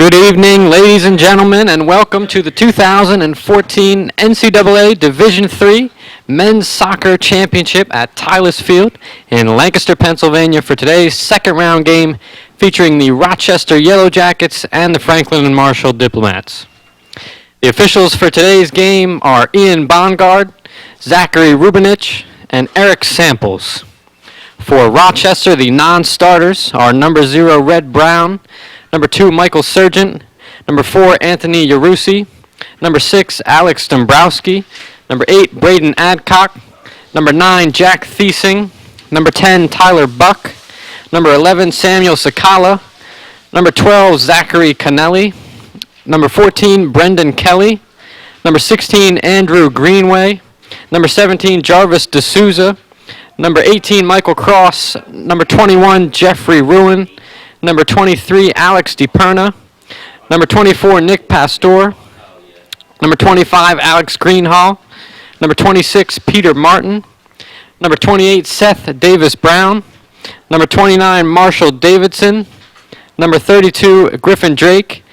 Good evening, ladies and gentlemen, and welcome to the 2014 NCAA Division III Men's Soccer Championship at Tylus Field in Lancaster, Pennsylvania for today's second round game featuring the Rochester Yellow Jackets and the Franklin and Marshall Diplomats. The officials for today's game are Ian Bongard, Zachary Rubinich, and Eric Samples. For Rochester, the non-starters are number 0, Red Brown, number 2, Michael Surgent, number 4, Anthony Yarusi, number 6, Alex Dombrowski, number 8, Braden Adcock, number 9, Jack Thiesing, number 10, Tyler Buck, number 11, Samuel Sakala, number 12, Zachary Connelly, number 14, Brendan Kelly, number 16, Andrew Greenway, number 17, Jarvis D'Souza, number 18, Michael Cross, number 21, Jeffrey Ruin, number 23, Alex DiPerna, number 24, Nick Pastor, number 25, Alex Greenhall, number 26, Peter Martin, number 28, Seth Davis Brown, number 29, Marshall Davidson, number 32, Griffin Drake,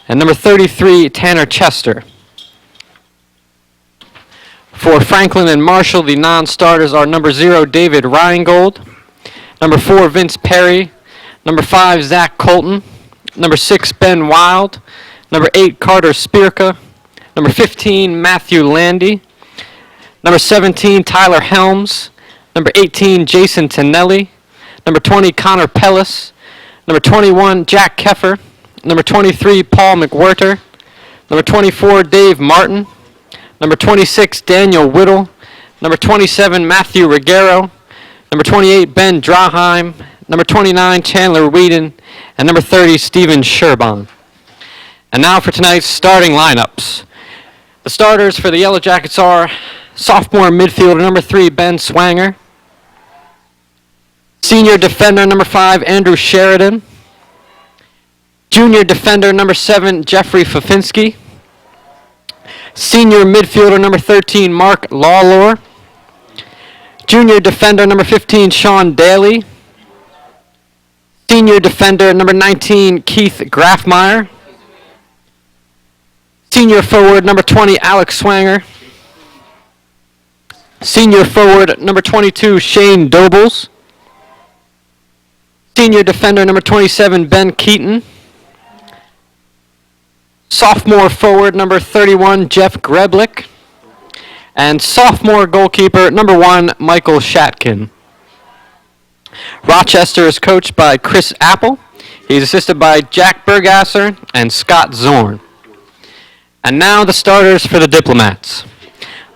and number 33, Tanner Chester. For Franklin and Marshall, the non-starters are number 0, David Reingold, number 4, Vince Perry, number 5, Zach Colton, number 6, Ben Wild, number 8, Carter Spierka, number 15, Matthew Landy, number 17, Tyler Helms, number 18, Jason Tonelli, number 20, Connor Pellis, number 21, Jack Keffer, number 23, Paul McWhirter, number 24, Dave Martin, number 26, Daniel Whittle, number 27, Matthew Rigero, number 28, Ben Draheim, number 29, Chandler Whedon, and number 30, Steven Sherbon. And now for tonight's starting lineups. The starters for the Yellow Jackets are sophomore midfielder number 3, Ben Swanger, senior defender number 5, Andrew Sheridan, junior defender number 7, Jeffrey Fafinski, senior midfielder number 13, Mark Lawler, junior defender number 15, Sean Daly, senior defender number 19, Keith Grafmeyer, senior forward number 20, Alex Swanger, senior forward number 22, Shane Dobles, senior defender number 27, Ben Keaton, sophomore forward number 31, Jeff Greblick, and sophomore goalkeeper number 1, Michael Shatkin. Rochester is coached by Chris Apple. He's assisted by Jack Bergasser and Scott Zorn. And now the starters for the Diplomats.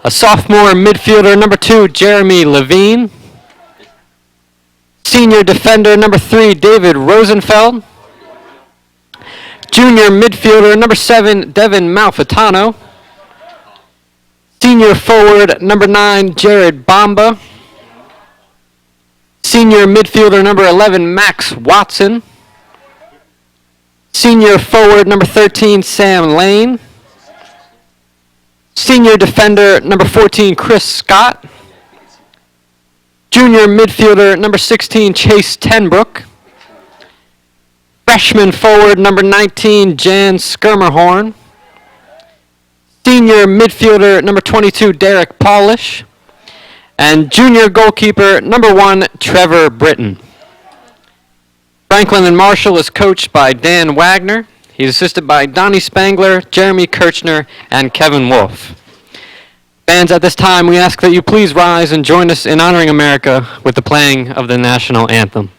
A sophomore midfielder number 2, Jeremy Levine. Senior defender number 3, David Rosenfeld. Junior midfielder number 7, Devin Malfitano. Senior forward number 9, Jared Bamba. Senior midfielder number 11, Max Watson. Senior forward number 13, Sam Lane. Senior defender number 14, Chris Scott. Junior midfielder number 16, Chase Tenbrook. Freshman forward number 19, Jan Skirmerhorn. Senior midfielder number 22, Derek Polish. And junior goalkeeper number 1, Trevor Britton. Franklin and Marshall is coached by Dan Wagner. He's assisted by Donnie Spangler, Jeremy Kirchner, and Kevin Wolf. Fans, at this time, we ask that you please rise and join us in honoring America with the playing of the national anthem.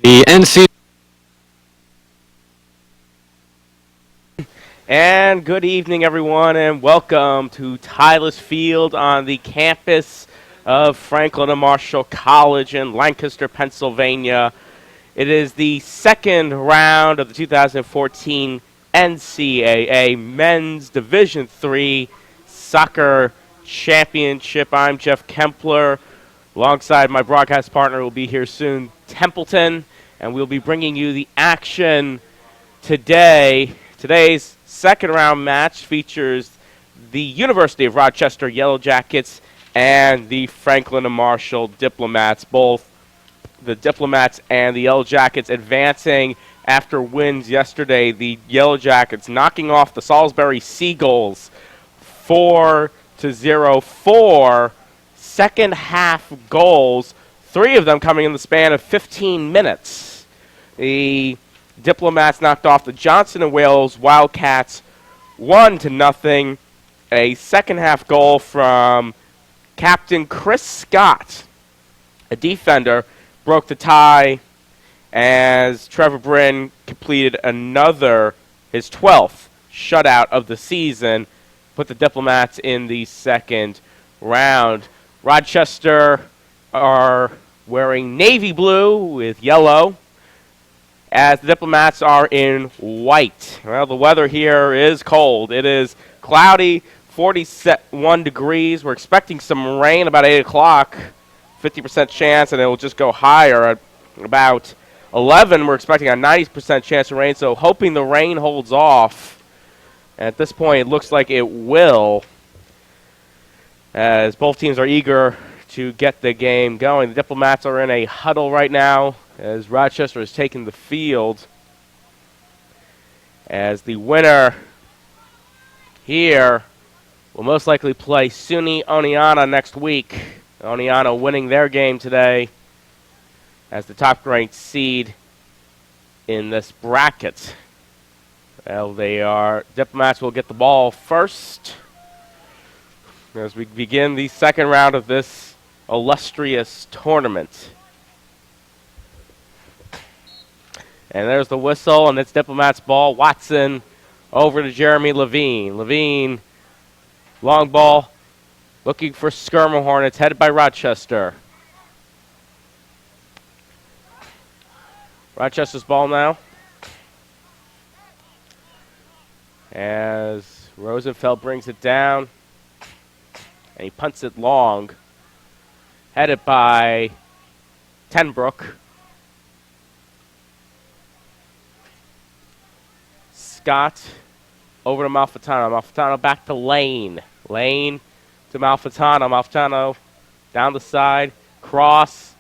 The NC. And good evening, everyone, and welcome to Tyler Field on the campus of Franklin and Marshall College in Lancaster, Pennsylvania. It is the second round of the 2014 NCAA Men's Division III Soccer Championship. I'm Jeff Kempler. Alongside my broadcast partner will be here soon, Templeton, and we'll be bringing you the action today. Today's second round match features the University of Rochester Yellow Jackets and the Franklin and Marshall Diplomats. Both the Diplomats and the Yellow Jackets advancing after wins yesterday. The Yellow Jackets knocking off the Salisbury Seagulls 4-0. 4 second half goals, 3 of them coming in the span of 15 minutes. The Diplomats knocked off the Johnson & Wales Wildcats 1-0. A second half goal from Captain Chris Scott, a defender, broke the tie as Trevor Bryn completed his 12th shutout of the season, put the Diplomats in the second round. Rochester are wearing navy blue with yellow, as the Diplomats are in white. Well, the weather here is cold. It is cloudy, 41 degrees. We're expecting some rain about 8 o'clock, 50% chance, and it will just go higher at about 11. We're expecting a 90% chance of rain, so hoping the rain holds off. And at this point, it looks like it will, as both teams are eager to get the game going. The Diplomats are in a huddle right now as Rochester is taking the field, as the winner here will most likely play SUNY Oneonta next week. Oneonta winning their game today as the top-ranked seed in this bracket. Well, Diplomats will get the ball first as we begin the second round of this illustrious tournament. And there's the whistle, and it's Diplomats' ball. Watson over to Jeremy Levine. Levine, long ball, looking for Skirmer Hornets, headed by Rochester. Rochester's ball now, as Rosenfeld brings it down, and he punts it long, headed by Tenbrook. Scott over to Malfitano. Malfitano back to Lane. Lane to Malfitano. Malfitano down the side. Cross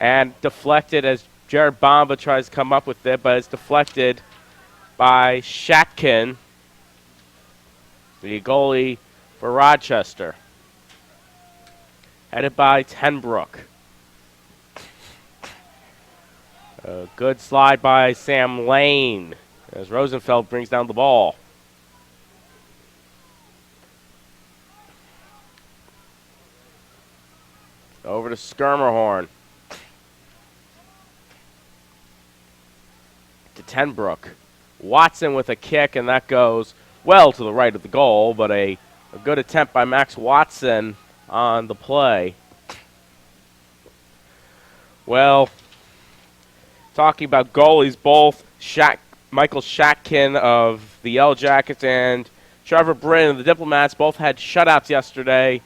and deflected as Jared Bomba tries to come up with it, but it's deflected by Shatkin, the goalie for Rochester. Headed by Tenbrook. A good slide by Sam Lane as Rosenfeld brings down the ball. Over to Skirmerhorn. To Tenbrook. Watson with a kick, and that goes well to the right of the goal, but a good attempt by Max Watson on the play. Well, talking about goalies, both Michael Shatkin of the Yellow Jackets and Trevor Bryn of the Diplomats both had shutouts yesterday.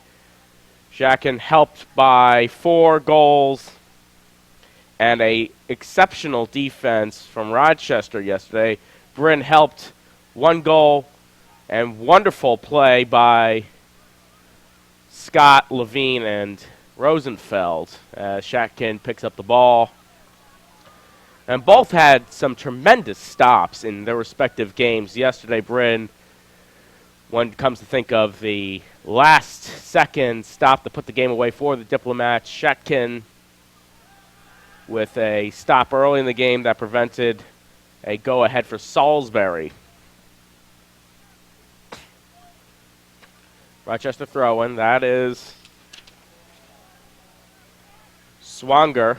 Shatkin helped by 4 goals and a exceptional defense from Rochester yesterday. Bryn helped 1 goal and wonderful play by Scott, Levine, and Rosenfeld as Shatkin picks up the ball. And both had some tremendous stops in their respective games yesterday. Bryn, when it comes to think of the last-second stop to put the game away for the Diplomats, Shatkin with a stop early in the game that prevented a go-ahead for Salisbury. Rochester throw-in. That is Swanger.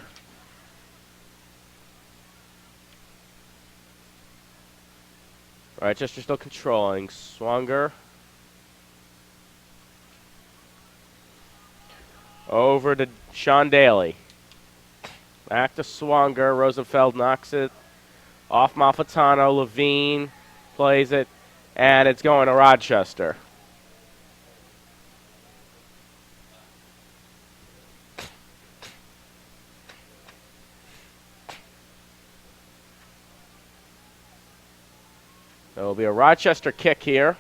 Rochester still controlling. Swanger. Over to Sean Daly. Back to Swanger. Rosenfeld knocks it off Malfitano. Levine plays it, and it's going to Rochester. There will be a Rochester kick here.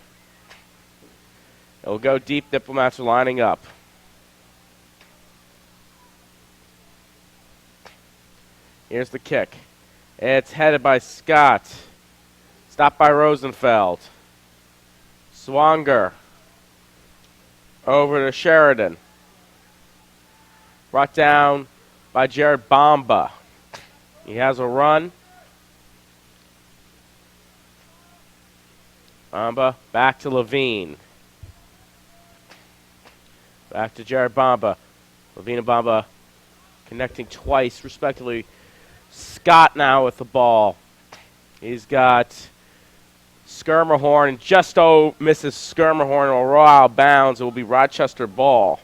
It will go deep. Diplomats are lining up. Here's the kick. It's headed by Scott. Stopped by Rosenfeld. Swanger. Over to Sheridan. Brought down by Jared Bomba. He has a run. Bomba back to Levine. Back to Jared Bomba. Levine and Bomba connecting twice, respectively. Scott now with the ball. He's got Skirmerhorn, just misses Skirmerhorn, will roll out of bounds. It will be Rochester ball.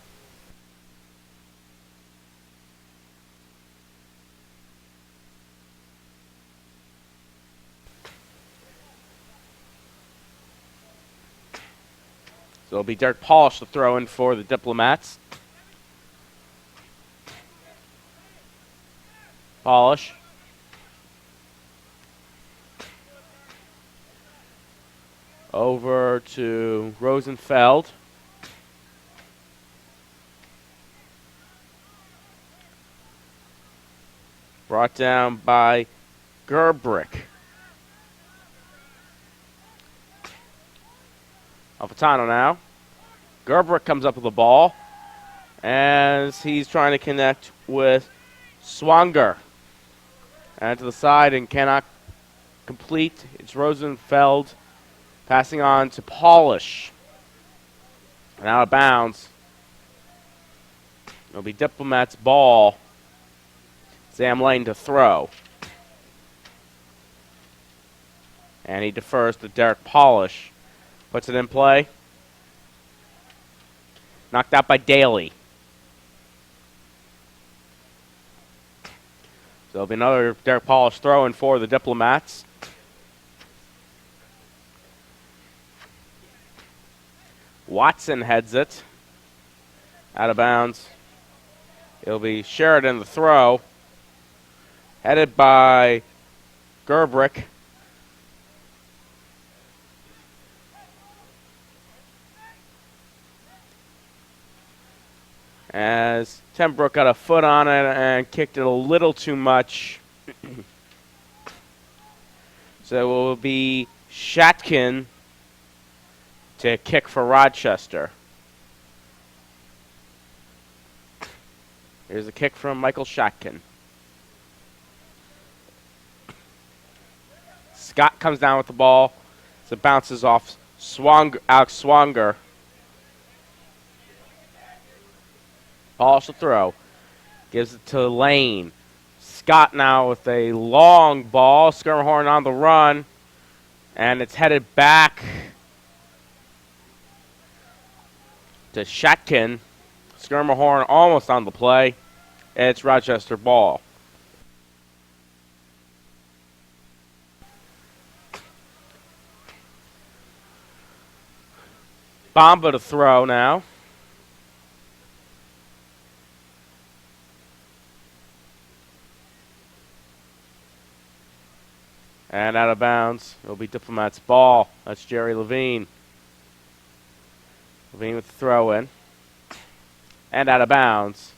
So it'll be Derek Polish to throw in for the Diplomats. Polish. Over to Rosenfeld. Brought down by Gerbrick. Alfitano now. Gerbrick comes up with the ball as he's trying to connect with Swanger. And to the side and cannot complete. It's Rosenfeld passing on to Polish. And out of bounds. It'll be Diplomats' ball. Sam Lane to throw. And he defers to Derek Polish. Puts it in play. Knocked out by Daly. So there'll be another Derek Polish throw in for the Diplomats. Watson heads it. Out of bounds. It'll be Sheridan the throw. Headed by Gerbrick. As Tenbrook got a foot on it and kicked it a little too much. So it will be Shatkin to kick for Rochester. Here's a kick from Michael Shatkin. Scott comes down with the ball. So it bounces off Alex Swanger. Polish the throw. Gives it to Lane. Scott now with a long ball. Skirmerhorn on the run. And it's headed back to Shatkin. Skirmerhorn almost on the play. It's Rochester ball. Bomba to throw now. And out of bounds. It'll be Diplomats' ball. That's Jerry Levine. Levine with the throw in. And out of bounds.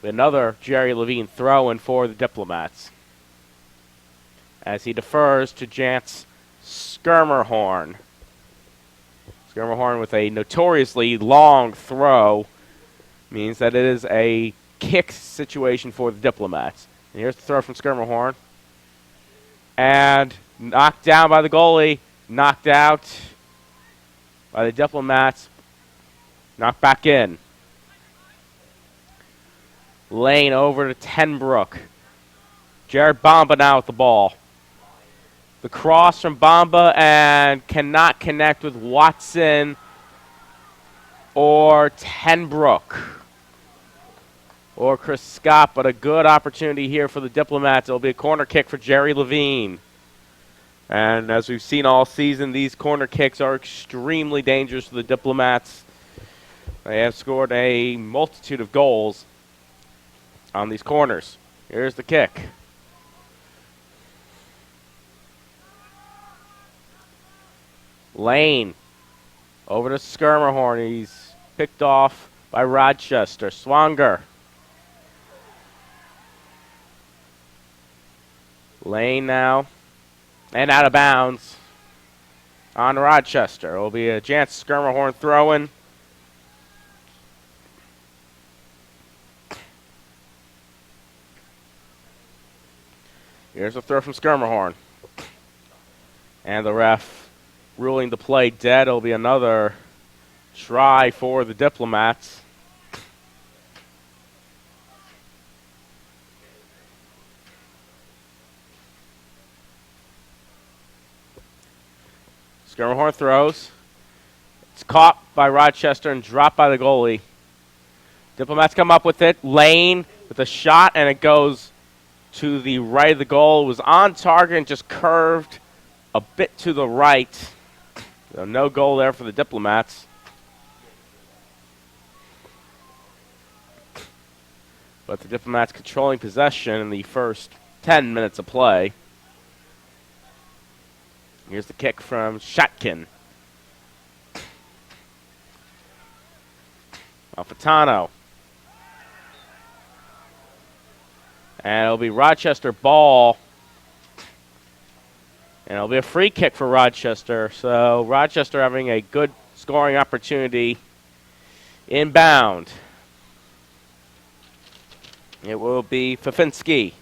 Another Jerry Levine throw in for the Diplomats. As he defers to Jance Skirmerhorn. Skirmerhorn with a notoriously long throw means that it is a kick situation for the Diplomats. And here's the throw from Skirmerhorn. And knocked down by the goalie. Knocked out by the Diplomats. Knocked back in. Lane over to Tenbrook. Jared Bomba now with the ball. The cross from Bamba and cannot connect with Watson or Tenbrook or Chris Scott, but a good opportunity here for the Diplomats. It'll be a corner kick for Jerry Levine. And as we've seen all season, these corner kicks are extremely dangerous for the Diplomats. They have scored a multitude of goals on these corners. Here's the kick. Lane over to Skirmerhorn. He's picked off by Rochester. Swanger. Lane now. And out of bounds on Rochester. It will be a chance Skirmerhorn throw-in. Here's a throw from Skirmerhorn. And the ref ruling the play dead. It'll be another try for the Diplomats. Skirmerhorn throws. It's caught by Rochester and dropped by the goalie. Diplomats come up with it. Lane with a shot, and it goes to the right of the goal. It was on target and just curved a bit to the right. So no goal there for the Diplomats. But the Diplomats controlling possession in the first 10 minutes of play. Here's the kick from Shatkin. Alfitano. And it'll be Rochester ball. And it'll be a free kick for Rochester. So Rochester having a good scoring opportunity inbound. It will be Fafinski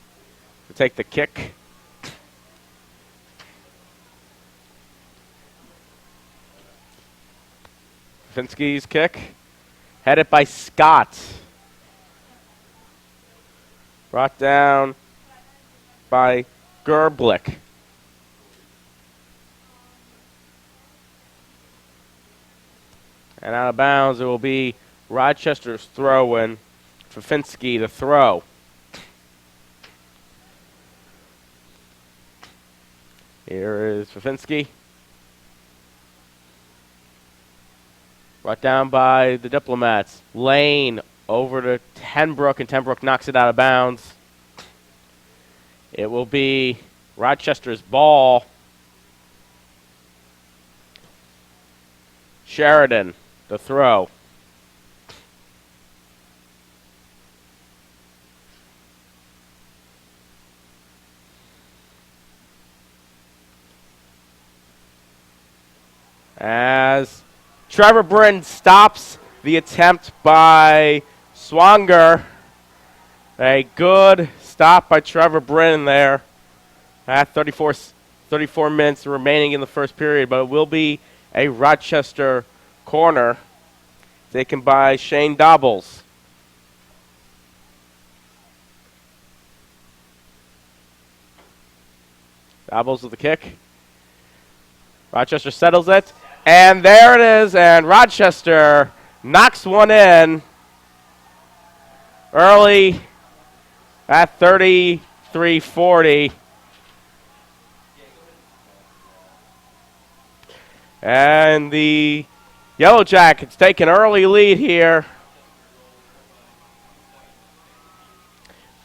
to take the kick. Fafinski's kick, headed by Scott. Brought down by Gerblick. And out of bounds, it will be Rochester's throw-in. Fafinski to throw. Here is Fafinski. Brought down by the Diplomats. Lane over to Tenbrook, and Tenbrook knocks it out of bounds. It will be Rochester's ball. Sheridan, the throw. As Trevor Britton stops the attempt by Swanger. A good stop by Trevor Britton there at 34 minutes remaining in the first period, but it will be a Rochester corner taken by Shane Dobbles. Dobbles with the kick. Rochester settles it. And there it is, and Rochester knocks one in early at 33-40. And the Yellow Jackets take an early lead here.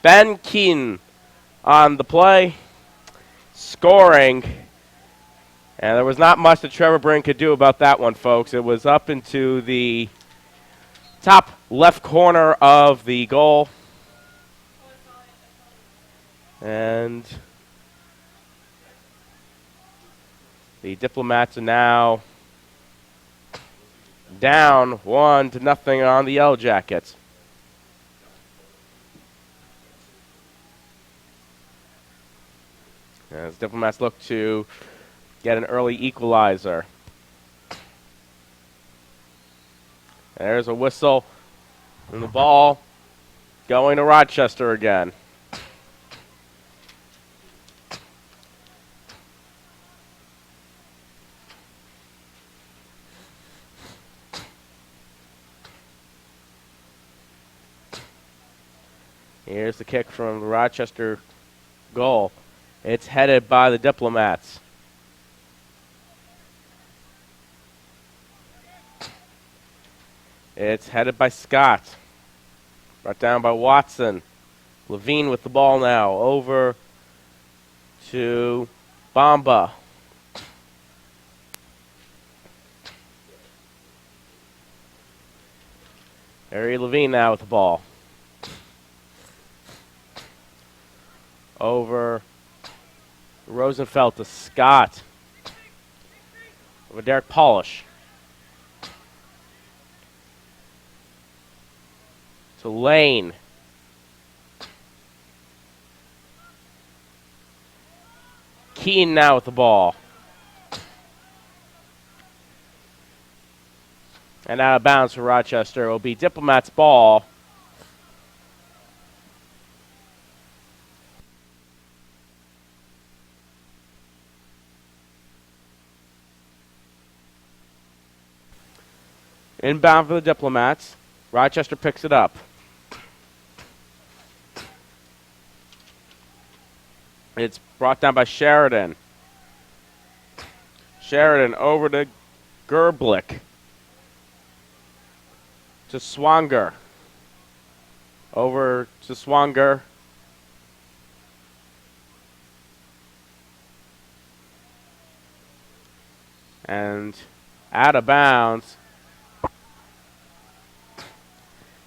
Ben Keaton on the play, scoring. And there was not much that Trevor Britton could do about that one, folks. It was up into the top left corner of the goal. And the Diplomats are now down 1-0 on the Yellow Jackets. As Diplomats look to get an early equalizer. There's a whistle, and the ball going to Rochester again. Here's the kick from the Rochester goal. It's headed by the Diplomats. It's headed by Scott. Brought down by Watson. Levine with the ball now. Over to Bamba. Harry Levine now with the ball. Over Rosenfeld to Scott. Over Derek Polish. To Lane. Keane now with the ball. And out of bounds for Rochester. It will be Diplomats' ball. Inbound for the Diplomats. Rochester picks it up. It's brought down by Sheridan. Sheridan over to Gerblick. To Swanger. Over to Swanger. And out of bounds.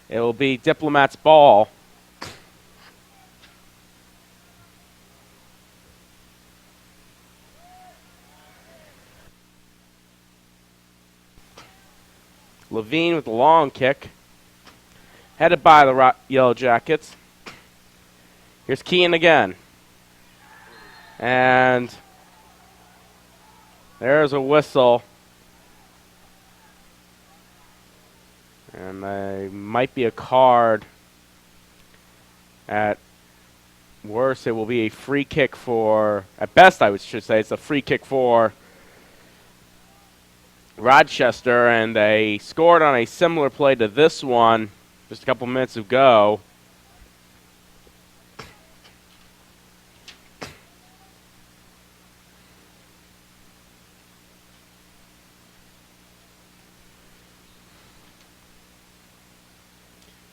It will be Diplomats' ball. Levine with the long kick. Headed by the Yellow Jackets. Here's Keane again. And there's a whistle. And there might be a card. At worst, it will be a free kick for, at best I should say, it's a free kick for Rochester, and they scored on a similar play to this one just a couple minutes ago.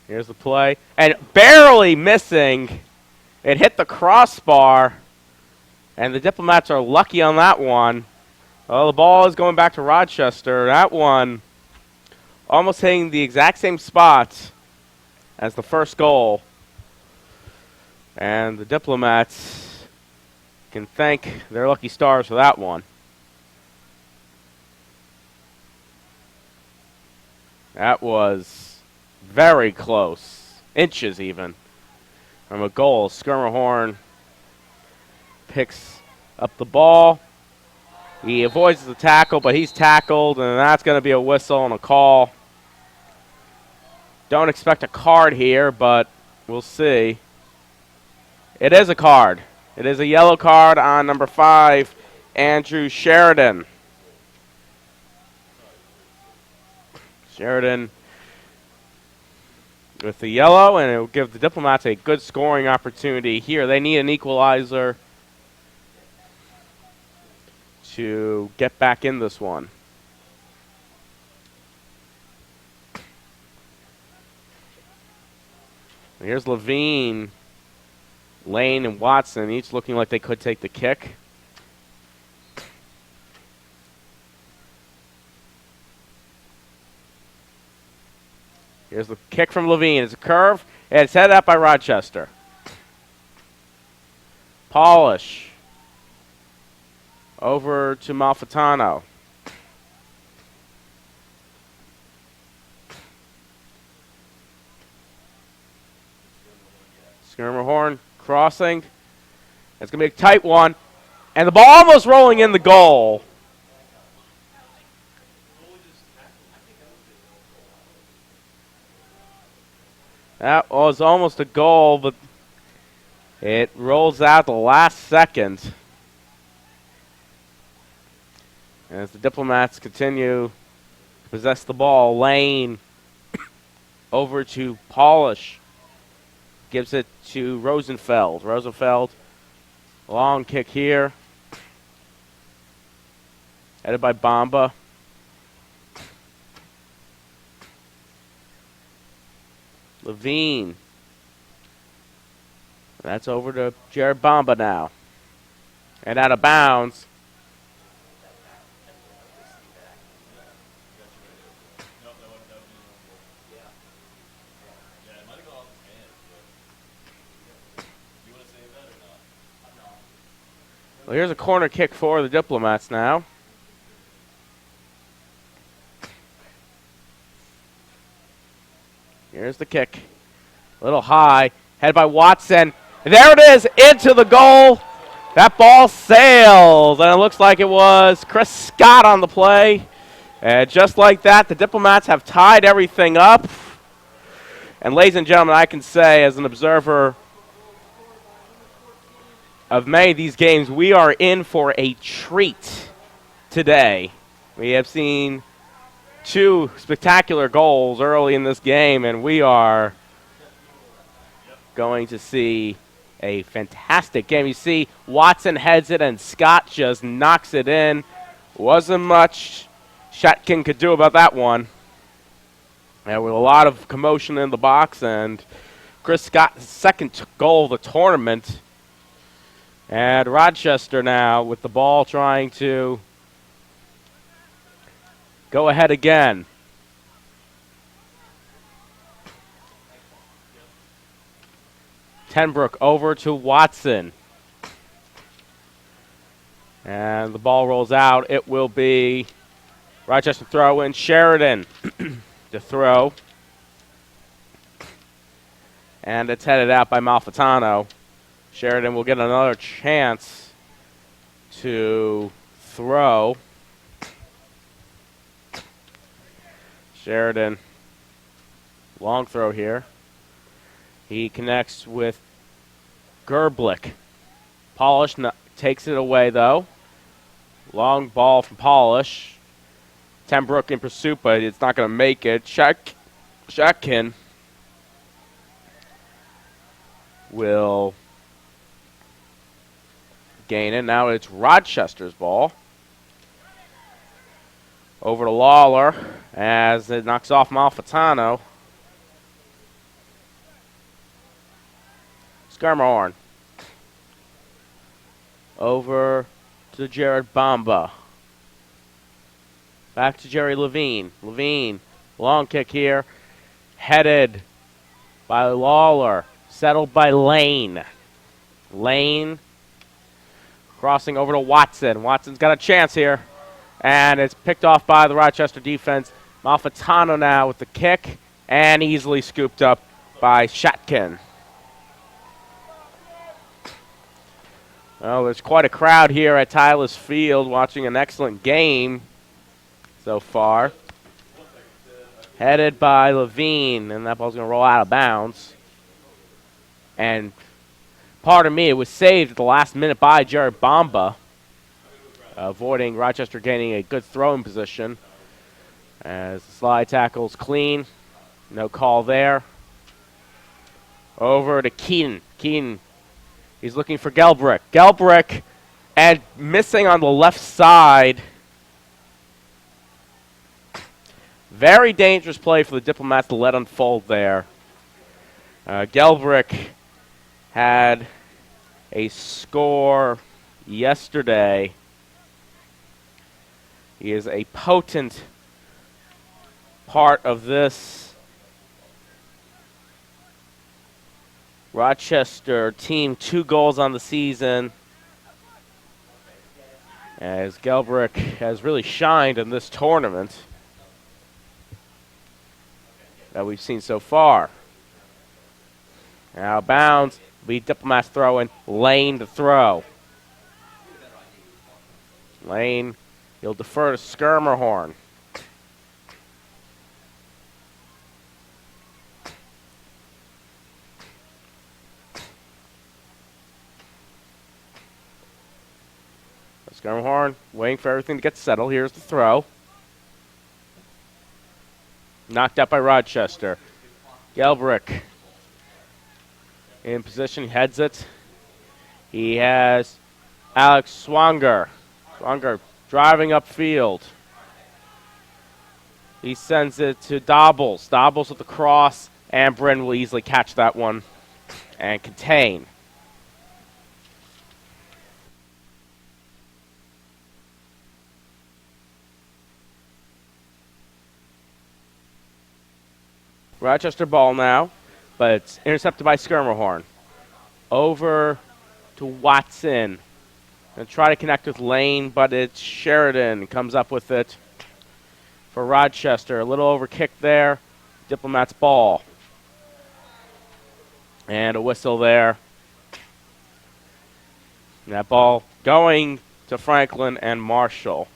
Here's the play. And barely missing. It hit the crossbar. And the Diplomats are lucky on that one. Well, the ball is going back to Rochester. That one almost hitting the exact same spot as the first goal. And the Diplomats can thank their lucky stars for that one. That was very close. Inches even from a goal. Skirmerhorn picks up the ball. He avoids the tackle, but he's tackled, and that's going to be a whistle and a call. Don't expect a card here, but we'll see. It is a card. It is a yellow card on number 5, Andrew Sheridan. Sheridan with the yellow, and it will give the Diplomats a good scoring opportunity here. They need an equalizer to get back in this one. Here's Levine, Lane, and Watson, each looking like they could take the kick. Here's the kick from Levine. It's a curve, and it's headed up by Rochester. Polish. Over to Malfitano. Skirmerhorn crossing. It's going to be a tight one. And the ball almost rolling in the goal. That was almost a goal, but it rolls out the last second. As the Diplomats continue to possess the ball, Lane over to Polish. gives it to Rosenfeld. Rosenfeld, long kick here. Headed by Bamba. Levine. That's over to Jared Bamba now. And out of bounds. Well, here's a corner kick for the Diplomats now. Here's the kick. A little high. Head by Watson. And there it is, into the goal. That ball sails, and it looks like it was Chris Scott on the play. And just like that, the Diplomats have tied everything up. And ladies and gentlemen, I can say as an observer of many of these games, we are in for a treat today. We have seen 2 spectacular goals early in this game, and we are going to see a fantastic game. You see Watson heads it, and Scott just knocks it in. Wasn't much Shatkin could do about that one. And with a lot of commotion in the box, and Chris Scott's second goal of the tournament. And Rochester now with the ball trying to go ahead again. Tenbrook over to Watson. And the ball rolls out. It will be Rochester throw in. Sheridan to throw. And it's headed out by Malfitano. Sheridan will get another chance to throw. Sheridan, long throw here. He connects with Gerblick. Polish takes it away, though. Long ball from Polish. Tenbrook in pursuit, but it's not going to make it. Shatkin will gain it. Now it's Rochester's ball. Over to Lawler as it knocks off Malfitano. Skarmahorn. Over to Jared Bamba. Back to Jerry Levine. Levine, long kick here. Headed by Lawler. Settled by Lane. Lane crossing over to Watson. Watson's got a chance here. And it's picked off by the Rochester defense. Malfitano now with the kick. And easily scooped up by Shatkin. Well, there's quite a crowd here at Tyler's Field watching an excellent game so far. Headed by Levine, and that ball's going to roll out of bounds. And pardon me, it was saved at the last minute by Jared Bamba, avoiding Rochester gaining a good throwing position. As the slide tackle's clean, no call there. Over to Keaton. Keaton. He's looking for Gelbrick. Gelbrick, and missing on the left side. Very dangerous play for the Diplomats to let unfold there. Gelbrick had a score yesterday. He is a potent part of this Rochester team. 2 goals on the season, as Gelbrick has really shined in this tournament that we've seen so far. Now bounds, the Diplomats throw in. Lane to throw. Lane, he'll defer to Skarmahorn. Skarmahorn waiting for everything to get settled. Here's the throw. Knocked out by Rochester. Gelbrick in position. He heads it. He has Alex Swanger. Swanger driving upfield. He sends it to Dobbles. Dobbles with the cross, and Bryn will easily catch that one and contain. Rochester ball now, but it's intercepted by Skirmerhorn. Over to Watson. And try to connect with Lane, but it's Sheridan. Comes up with it for Rochester. A little overkick there. Diplomats ball. And a whistle there. And that ball going to Franklin and Marshall.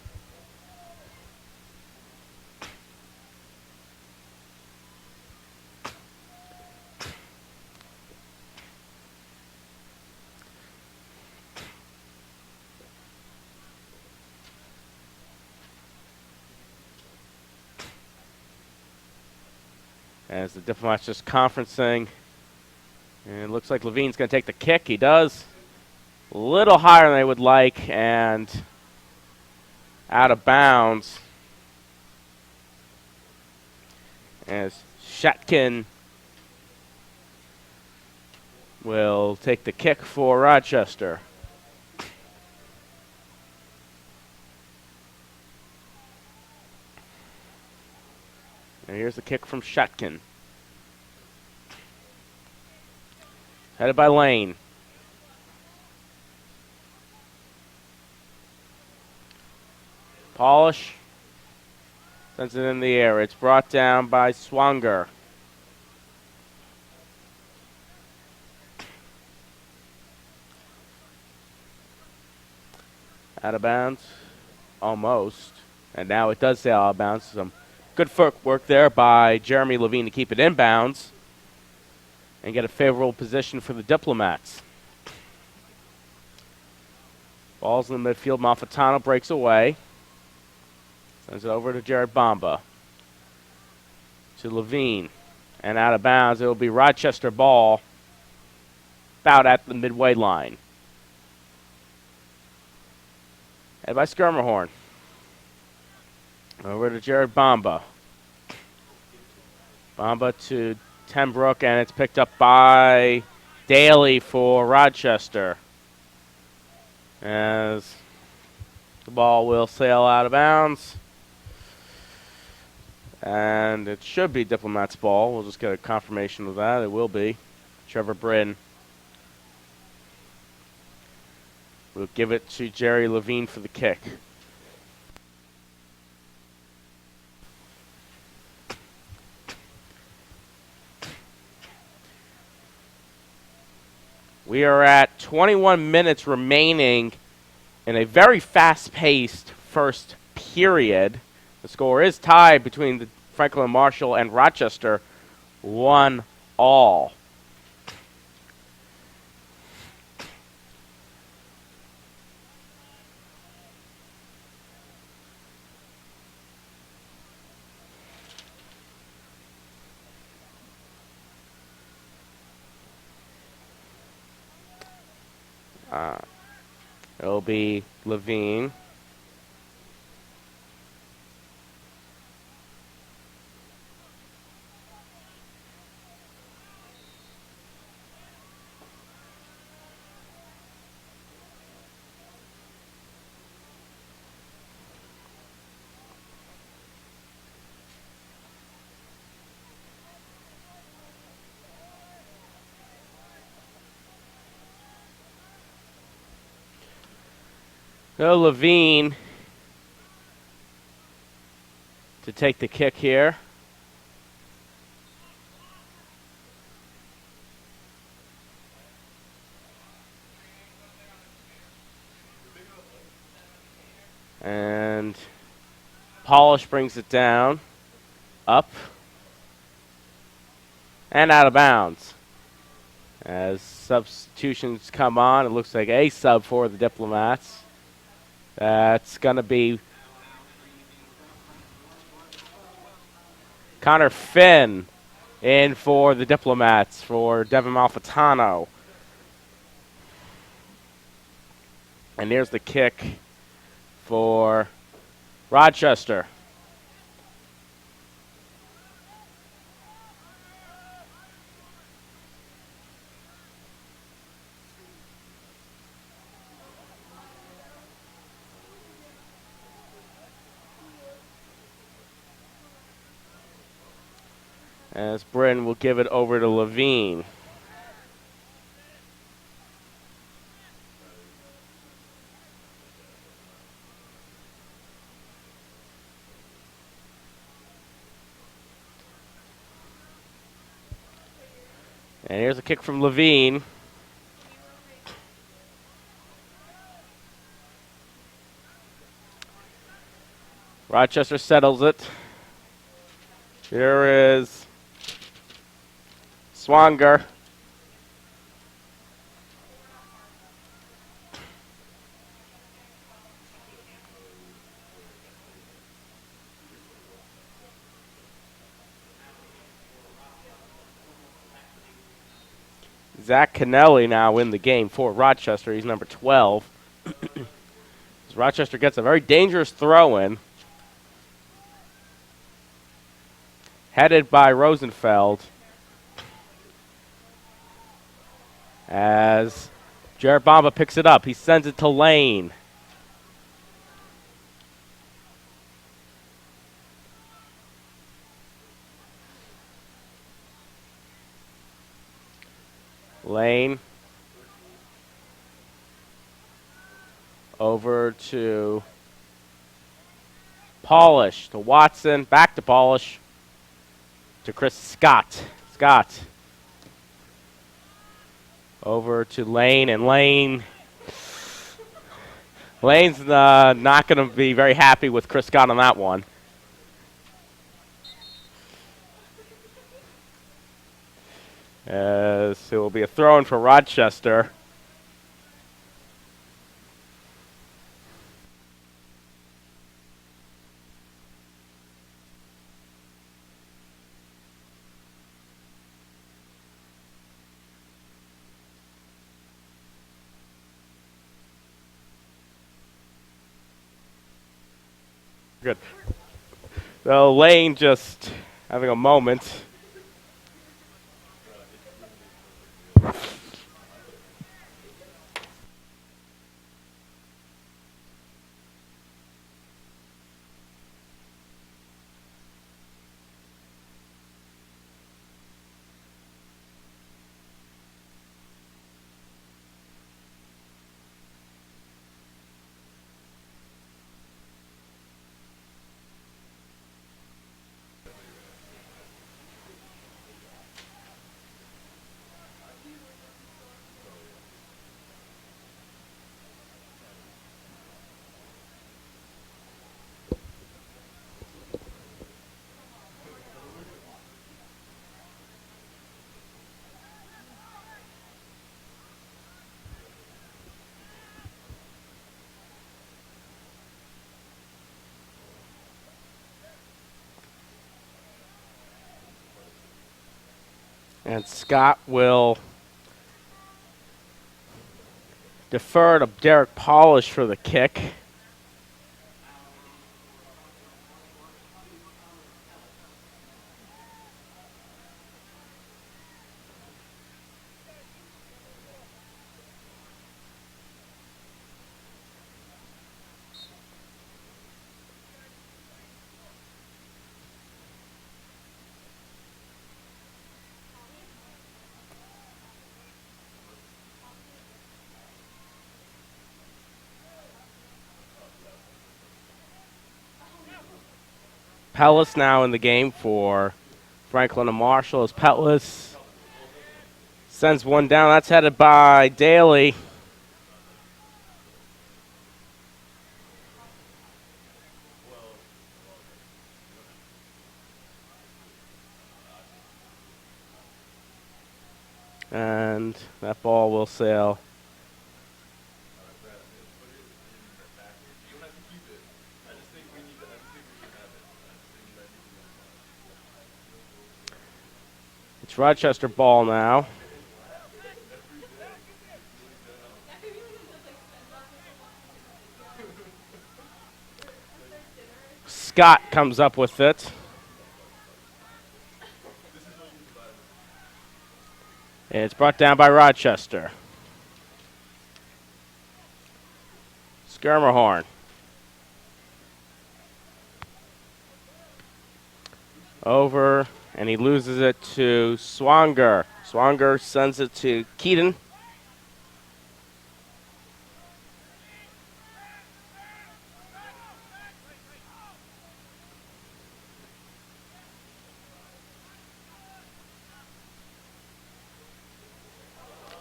As the Diplomats just conferencing. And it looks like Levine's going to take the kick. He does. A little higher than they would like, and out of bounds. As Shatkin will take the kick for Rochester. And here's the kick from Shatkin. Headed by Lane. Polish. Sends it in the air. It's brought down by Swanger. Out of bounds. Almost. And now it does stay out of bounds. Some good footwork there by Jeremy Levine to keep it inbounds and get a favorable position for the Diplomats. Ball's in the midfield. Malfitano breaks away. Sends it over to Jared Bamba. To Levine. And out of bounds. It will be Rochester ball about at the midway line. Head by Skirmerhorn. Over to Jared Bamba. Bamba to Tenbrook, and it's picked up by Daly for Rochester. As the ball will sail out of bounds. And it should be Diplomats' ball. We'll just get a confirmation of that. It will be. Trevor Bryn will give it to Jerry Levine for the kick. We are at 21 minutes remaining in a very fast-paced first period. The score is tied between the Franklin Marshall and Rochester, 1-all. It'll be Levine. So Levine to take the kick here. And Polish brings it down, up, and out of bounds. As substitutions come on, it looks like a sub for the Diplomats. That's going to be Connor Finn in for the Diplomats for Devin Malfitano. And there's the kick for Rochester. As Bryn will give it over to Levine. And here's a kick from Levine. Rochester settles it. Here is Swanger. Zach Kennelly now in the game for Rochester. He's number 12. Rochester gets a very dangerous throw in. Headed by Rosenfeld. As Jared Bamba picks it up, he sends it to Lane. Lane over to Polish, to Watson, back to Polish, to Chris Scott. Scott over to Lane, and Lane's not going to be very happy with Chris Scott on that one. As it will be a throw-in for Rochester. Good. So Lane just having a moment. And Scott will defer to Derek Polish for the kick. Pellis now in the game for Franklin and Marshall as Pellis sends one down. That's headed by Daly. And that ball will sail. Rochester ball now. Scott comes up with it. And it's brought down by Rochester. Skirmerhorn. Over, and he loses it to Swanger. Swanger sends it to Keaton.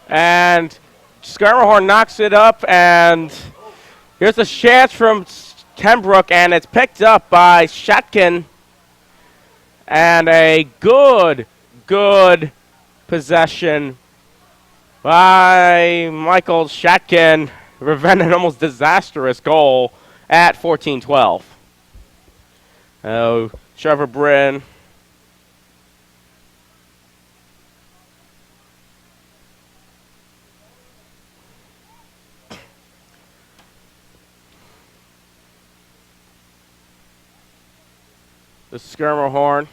And Skirmerhorn knocks it up, and here's a chance from Tenbrook, and it's picked up by Shatkin. And a good possession by Michael Shatkin, prevent an almost disastrous goal at 14-12. Oh, Trevor Bryn. The Skirmerhorn.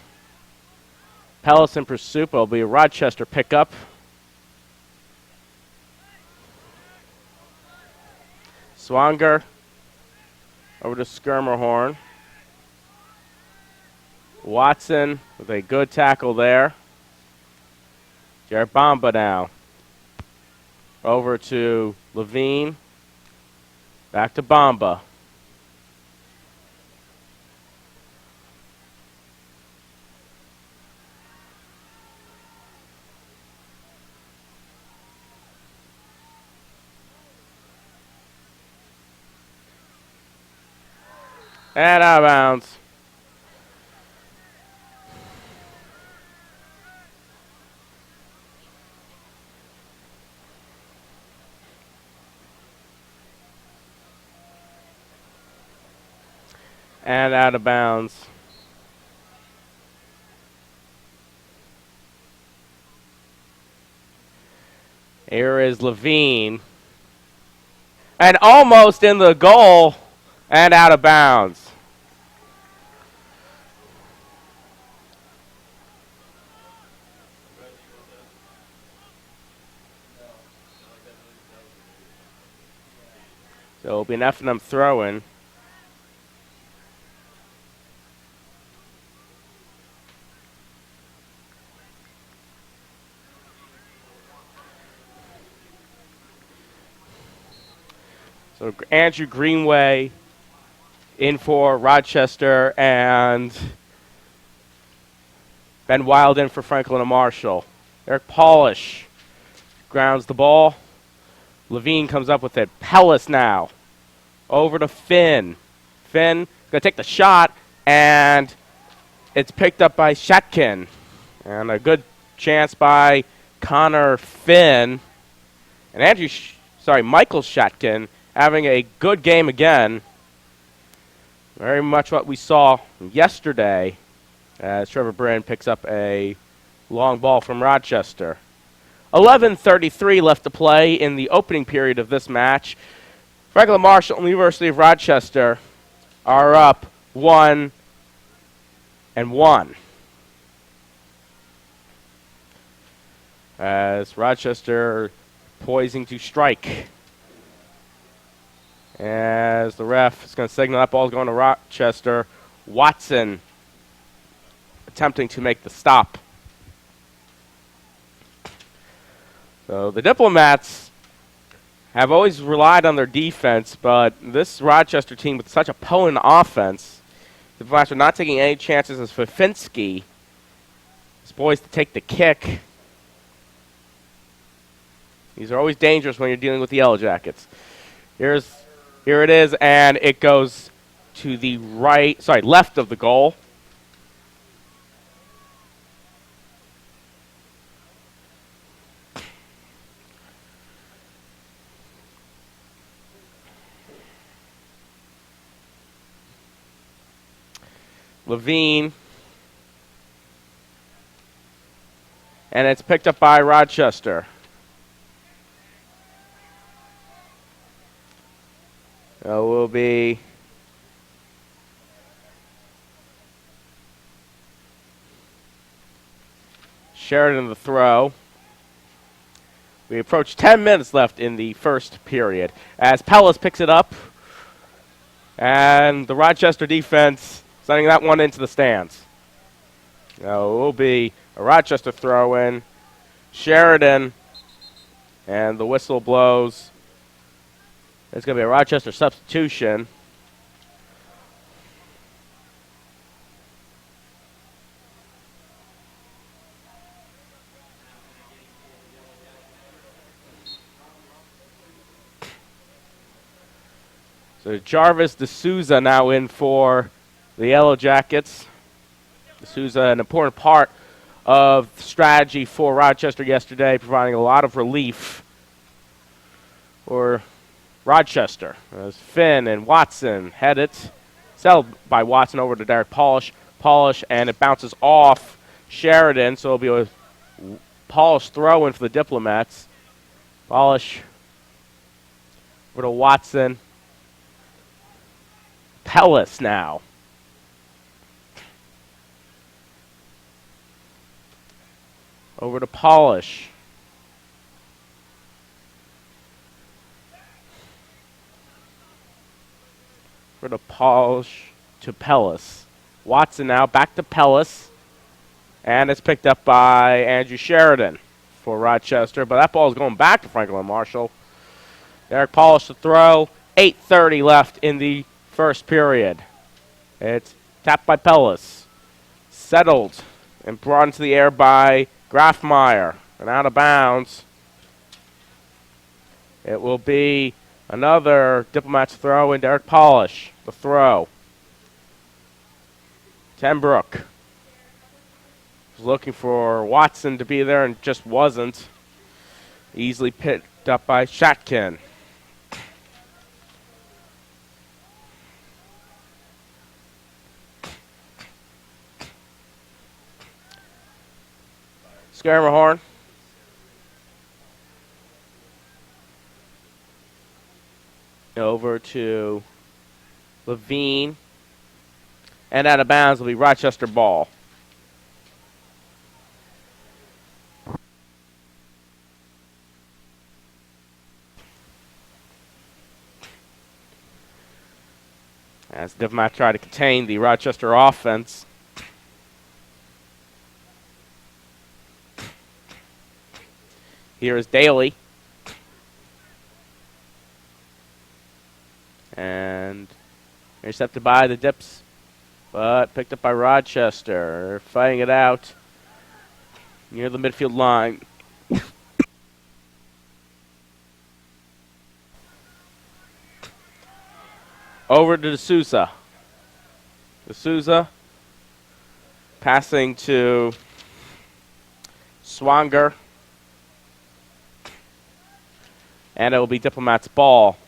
Pellis and Pursupa will be a Rochester pickup. Swanger over to Skirmerhorn. Watson with a good tackle there. Jared Bamba now. Over to Levine. Back to Bamba. And out of bounds. And out of bounds. Here is Levine. And almost in the goal and out of bounds. So it'll be an F&M throw-in. So Andrew Greenway in for Rochester, and Ben Wild in for Franklin and Marshall. Eric Polish grounds the ball. Levine comes up with it. Pellis now. Over to Finn. Finn going to take the shot, and it's picked up by Shatkin. And a good chance by Connor Finn. And Michael Shatkin having a good game again. Very much what we saw yesterday as Trevor Bryn picks up a long ball from Rochester. 11:33 left to play in the opening period of this match. Franklin Marshall and the University of Rochester are up 1-1. As Rochester poising to strike. As the ref is going to signal that ball's going to Rochester. Watson attempting to make the stop. So the Diplomats have always relied on their defense, but this Rochester team with such a potent offense, the Diplomats are not taking any chances as Fafinski is poised to take the kick. These are always dangerous when you're dealing with the Yellow Jackets. Here it is, and it goes to the left of the goal. Levine. And it's picked up by Rochester. It will be Sheridan the throw. We approach 10 minutes left in the first period as Pellis picks it up, and the Rochester defense sending that one into the stands. Now it will be a Rochester throw-in. Sheridan, and the whistle blows. It's going to be a Rochester substitution. So Jarvis D'Souza now in for the Yellow Jackets. D'Souza, an important part of strategy for Rochester yesterday, providing a lot of relief for Rochester. As Finn and Watson head it. Settled by Watson over to Derek Polish. And it bounces off Sheridan, so it'll be a Polish throw-in for the Diplomats. Polish over to Watson. Pellis now. Over to Polish. Over to Polish to Pellis. Watson now back to Pellis. And it's picked up by Andrew Sheridan for Rochester. But that ball is going back to Franklin Marshall. Derek Polish to throw. 8:30 left in the first period. It's tapped by Pellis. Settled and brought into the air by Grafmeyer. And out of bounds. It will be another Diplomats throw in Derek Polish. The throw. Tenbrook was looking for Watson to be there and just wasn't. Easily picked up by Shatkin. Scaramahorn. Over to Levine. And out of bounds will be Rochester ball. As Diplomats try to contain the Rochester offense. Here is Daly. And intercepted by the Dips, but picked up by Rochester. Fighting it out near the midfield line. Over to D'Souza. D'Souza passing to Swanger. And it will be Diplomats' ball.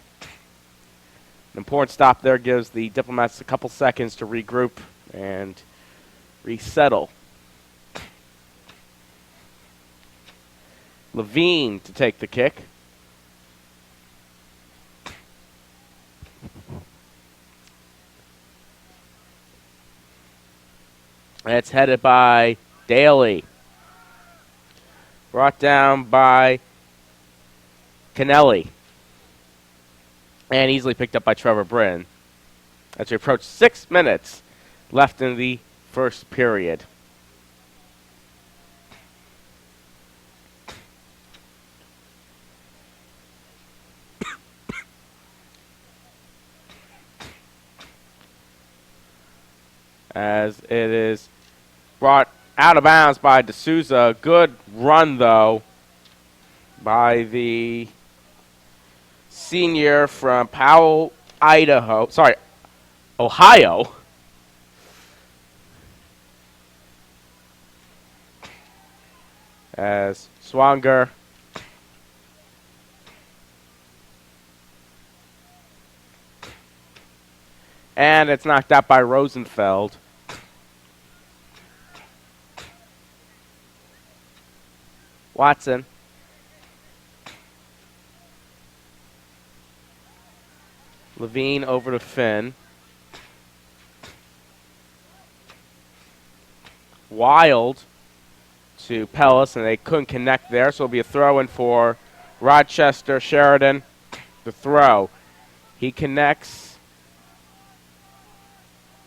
An important stop there gives the Diplomats a couple seconds to regroup and resettle. Levine to take the kick. And it's headed by Daly. Brought down by Kennelly. And easily picked up by Trevor Brin. As we approach 6 minutes left in the first period. As it is brought out of bounds by D'Souza. Good run, though, by the senior from Powell, Ohio. As Swanger and it's knocked out by Rosenfeld. Watson. Levine over to Finn. Wild to Pellis, and they couldn't connect there, so it'll be a throw-in for Rochester. Sheridan, the throw. He connects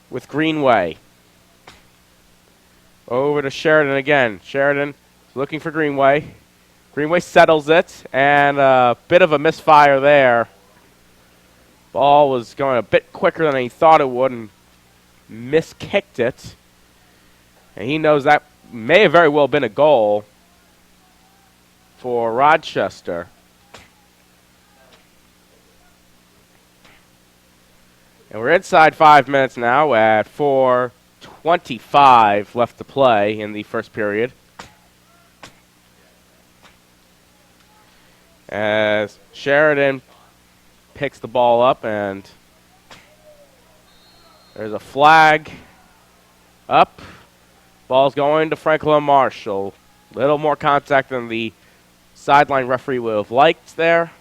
with Greenway. Over to Sheridan again. Sheridan looking for Greenway. Greenway settles it, and a bit of a misfire there. Ball was going a bit quicker than he thought it would and miskicked it. And he knows that may have very well been a goal for Rochester. And we're inside 5 minutes now at 4:25 left to play in the first period. As Sheridan picks the ball up, and there's a flag up. Ball's going to Franklin Marshall. Little more contact than the sideline referee would have liked there.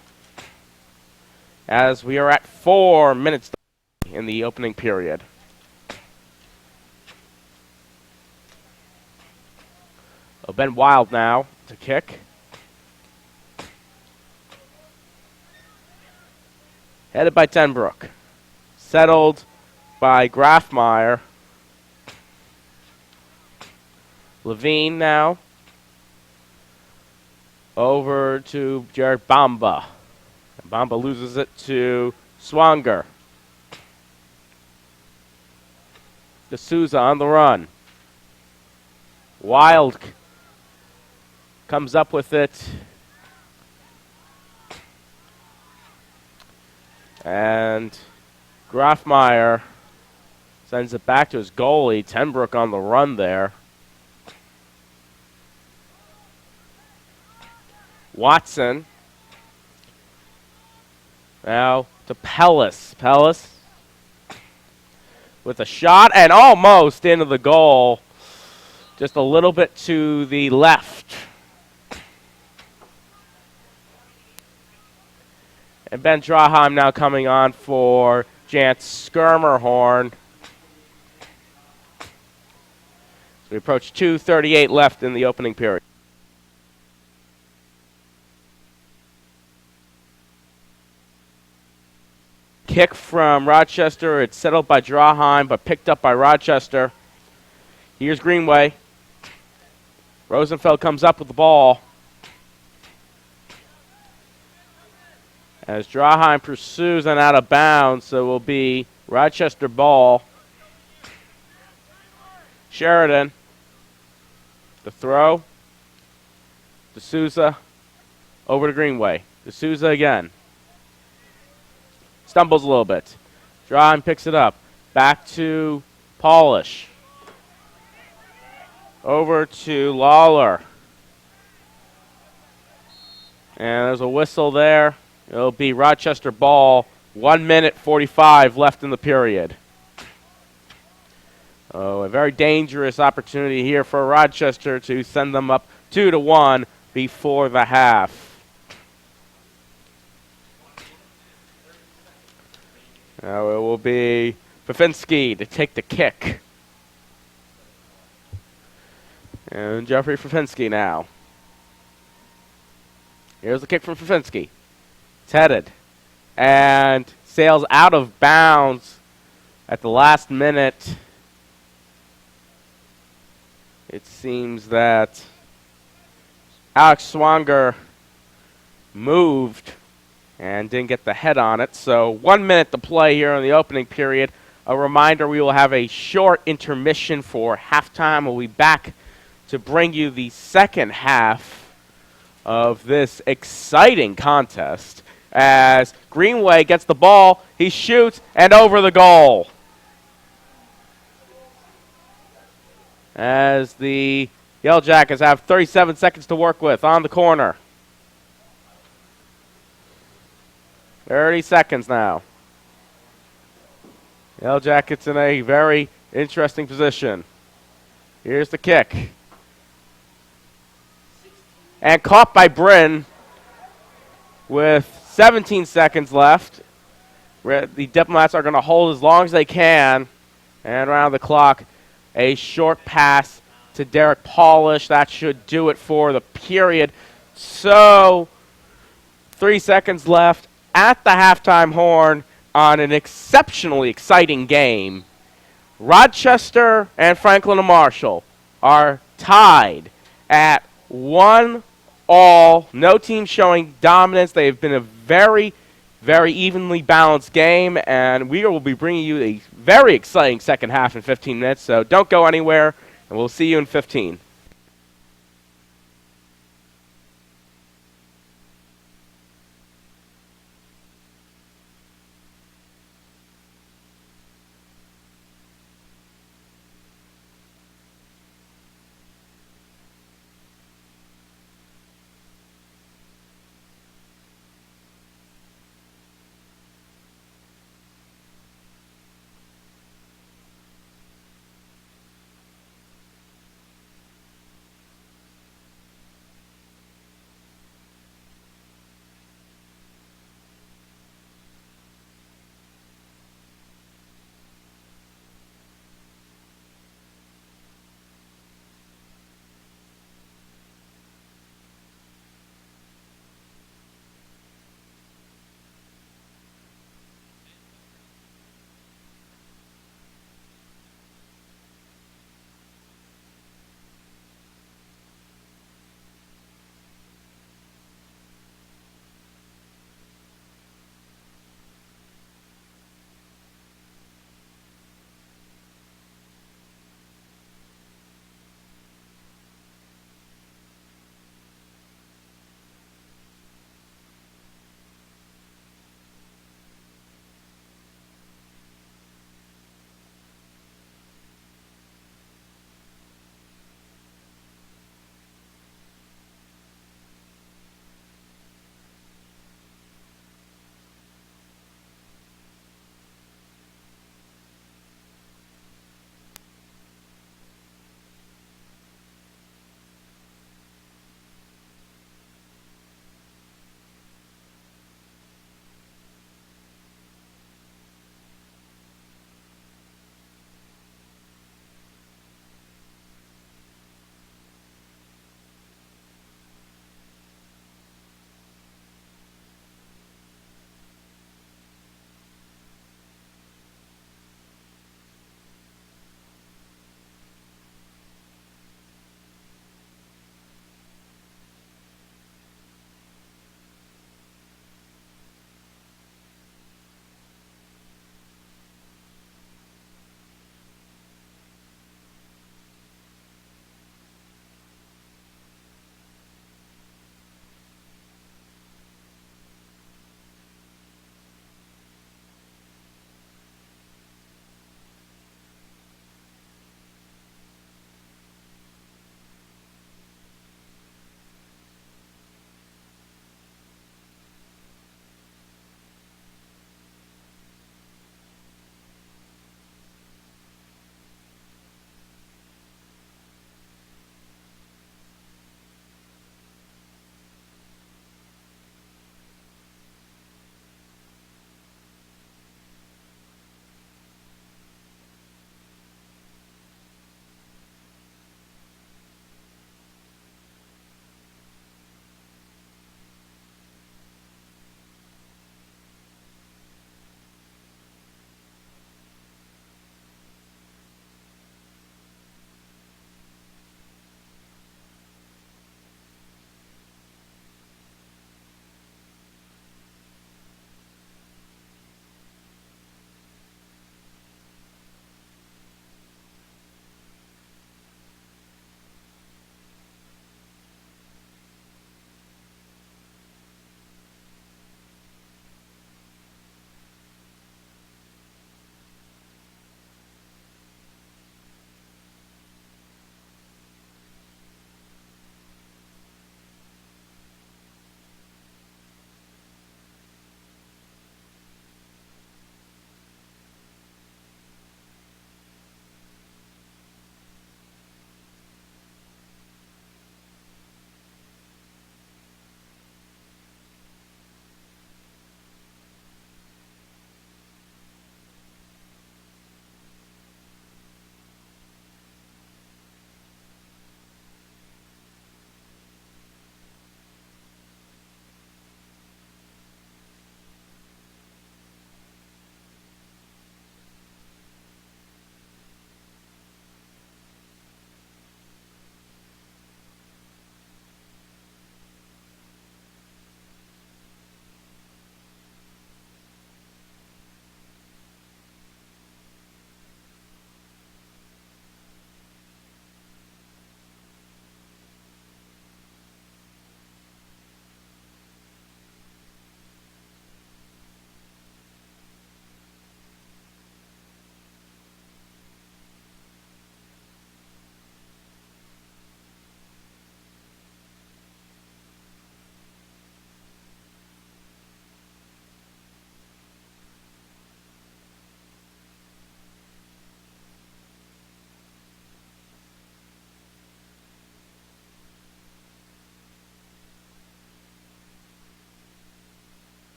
As we are at 4 minutes in the opening period. Ben Wild now to kick. Headed by Tenbrook. Settled by Grafmeyer. Levine now. Over to Jared Bamba. And Bamba loses it to Swanger. D'Souza on the run. Wild comes up with it. And Grafmeyer sends it back to his goalie. Tenbrook on the run there. Watson. Now to Pellis. Pellis with a shot and almost into the goal. Just a little bit to the left. And Ben Draheim now coming on for Jance Skirmerhorn. So we approach 2:38 left in the opening period. Kick from Rochester. It's settled by Draheim, but picked up by Rochester. Here's Greenway. Rosenfeld comes up with the ball. As Draheim pursues and out of bounds, so it will be Rochester ball. Sheridan. The throw. D'Souza. Over to Greenway. D'Souza again. Stumbles a little bit. Draheim picks it up. Back to Polish. Over to Lawler. And there's a whistle there. It'll be Rochester ball. 1 minute 45 left in the period. Oh, a very dangerous opportunity here for Rochester to send them up 2-1 before the half. Now it will be Fafinski to take the kick. And Jeffrey Fafinski now. Here's the kick from Fafinski. It's headed. And sails out of bounds at the last minute. It seems that Alex Swanger moved and didn't get the head on it. So 1 minute to play here in the opening period. A reminder, we will have a short intermission for halftime. We'll be back to bring you the second half of this exciting contest as Greenway gets the ball, he shoots, and over the goal. As the Yellow Jackets have 37 seconds to work with on the corner. 30 seconds now. Yellow Jackets in a very interesting position. Here's the kick. And caught by Bryn with 17 seconds left. The Diplomats are going to hold as long as they can. And around the clock, a short pass to Derek Polish. That should do it for the period. So, 3 seconds left at the halftime horn on an exceptionally exciting game. Rochester and Franklin and Marshall are tied at 1-all. No team showing dominance. They've been a very, very evenly balanced game, and we will be bringing you a very exciting second half in 15 minutes. So don't go anywhere, and we'll see you in 15.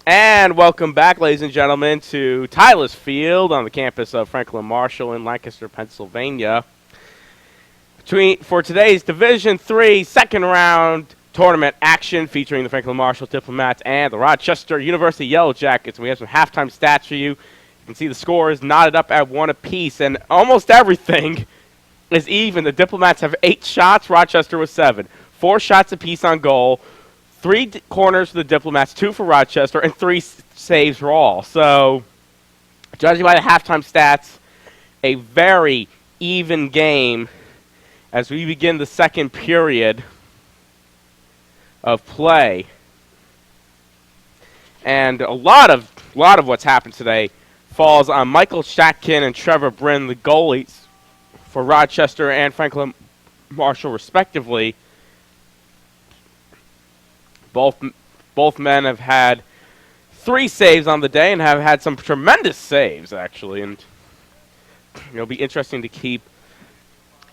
And welcome back, ladies and gentlemen, to Tyler's Field on the campus of Franklin Marshall in Lancaster, Pennsylvania. For today's Division III second round tournament action featuring the Franklin Marshall Diplomats and the Rochester University Yellow Jackets. We have some halftime stats for you. You can see the score is knotted up at 1 apiece, and almost everything is even. The Diplomats have 8 shots, Rochester with 7. 4 shots apiece on goal. 3 corners for the Diplomats, 2 for Rochester, and 3 saves for all. So, judging by the halftime stats, a very even game as we begin the second period of play. And a lot of what's happened today falls on Michael Shatkin and Trevor Bryn, the goalies for Rochester and Franklin Marshall, respectively. Both men have had 3 saves on the day and have had some tremendous saves, actually. And it'll be interesting to keep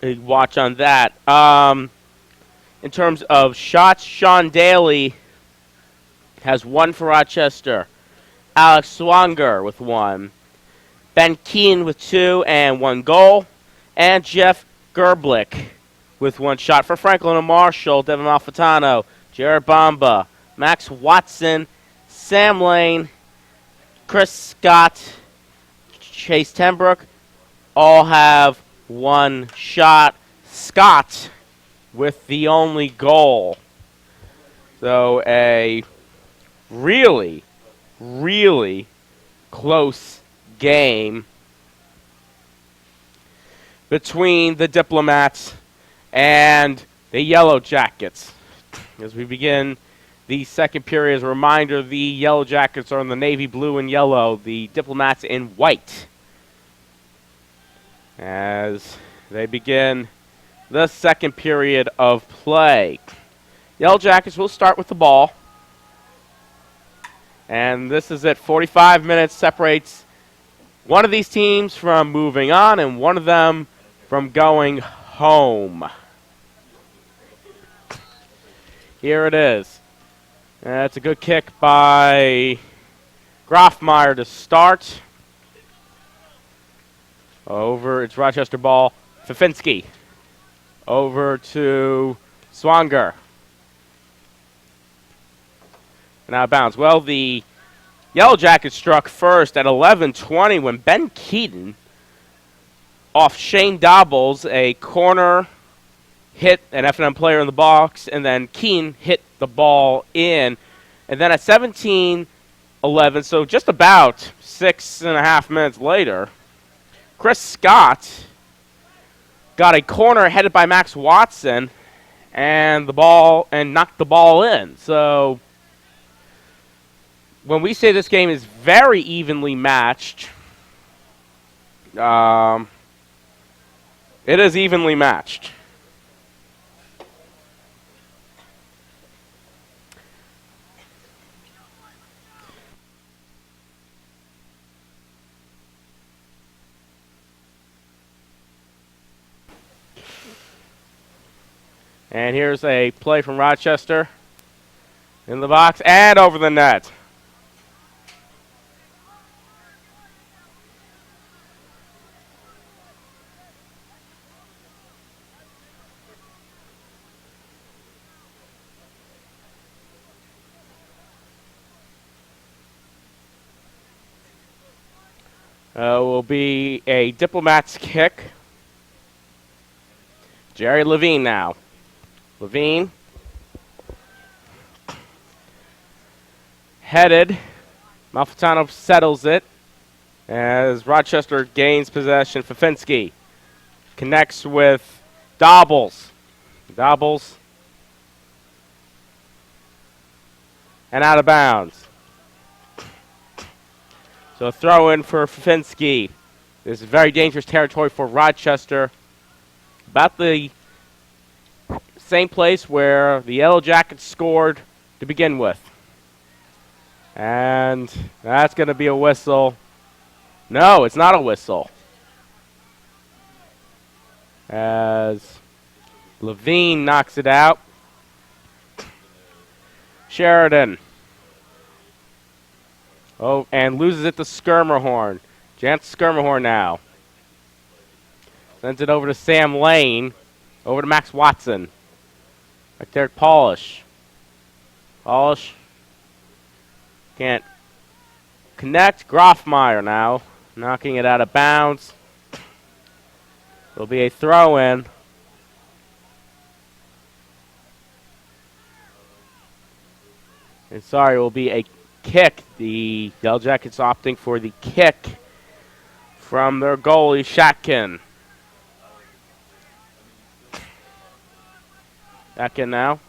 a watch on that. In terms of shots, Sean Daly has 1 for Rochester. Alex Swanger with 1. Ben Keen with 2 and 1 goal. And Jeff Gerblick with 1 shot for Franklin and Marshall. Devin Malfitano, Jared Bomba, Max Watson, Sam Lane, Chris Scott, Chase Tenbrook all have 1 shot. Scott with the only goal. So a really, really close game between the Diplomats and the Yellow Jackets. As we begin the second period, as a reminder, the Yellow Jackets are in the navy blue and yellow, the Diplomats in white. As they begin the second period of play. Yellow Jackets will start with the ball. And this is it. 45 minutes separates one of these teams from moving on and one of them from going home. Here it is. That's a good kick by Grofmeyer to start. Over, it's Rochester ball. Fafinski. Over to Swanger. And out of bounds. Well, the Yellow Jackets struck first at 11:20 when Ben Keaton, off Shane Dobbles, a corner, hit an F&M player in the box, and then Keane hit the ball in. And then at 17:11, so just about 6.5 minutes later, Chris Scott got a corner headed by Max Watson and knocked the ball in. So when we say this game is very evenly matched, it is evenly matched. And here's a play from Rochester in the box and over the net. Will be a Diplomats kick. Jerry Levine now. Levine. Headed. Malfitano settles it as Rochester gains possession. Fafinski connects with Dobbles. Dobbles. And out of bounds. So a throw in for Fafinski. This is very dangerous territory for Rochester. About the same place where the Yellow Jackets scored to begin with. And that's going to be a whistle. No, it's not a whistle. As Levine knocks it out. Sheridan. Oh, and loses it to Skirmerhorn. Jance Skirmerhorn now. Sends it over to Sam Lane. Over to Max Watson. Right there, Polish. Polish. Can't connect. Groffmeyer now. Knocking it out of bounds. It'll be a throw-in. And sorry, it will be a kick. The Yellow Jackets opting for the kick from their goalie, Shatkin. Shatkin now.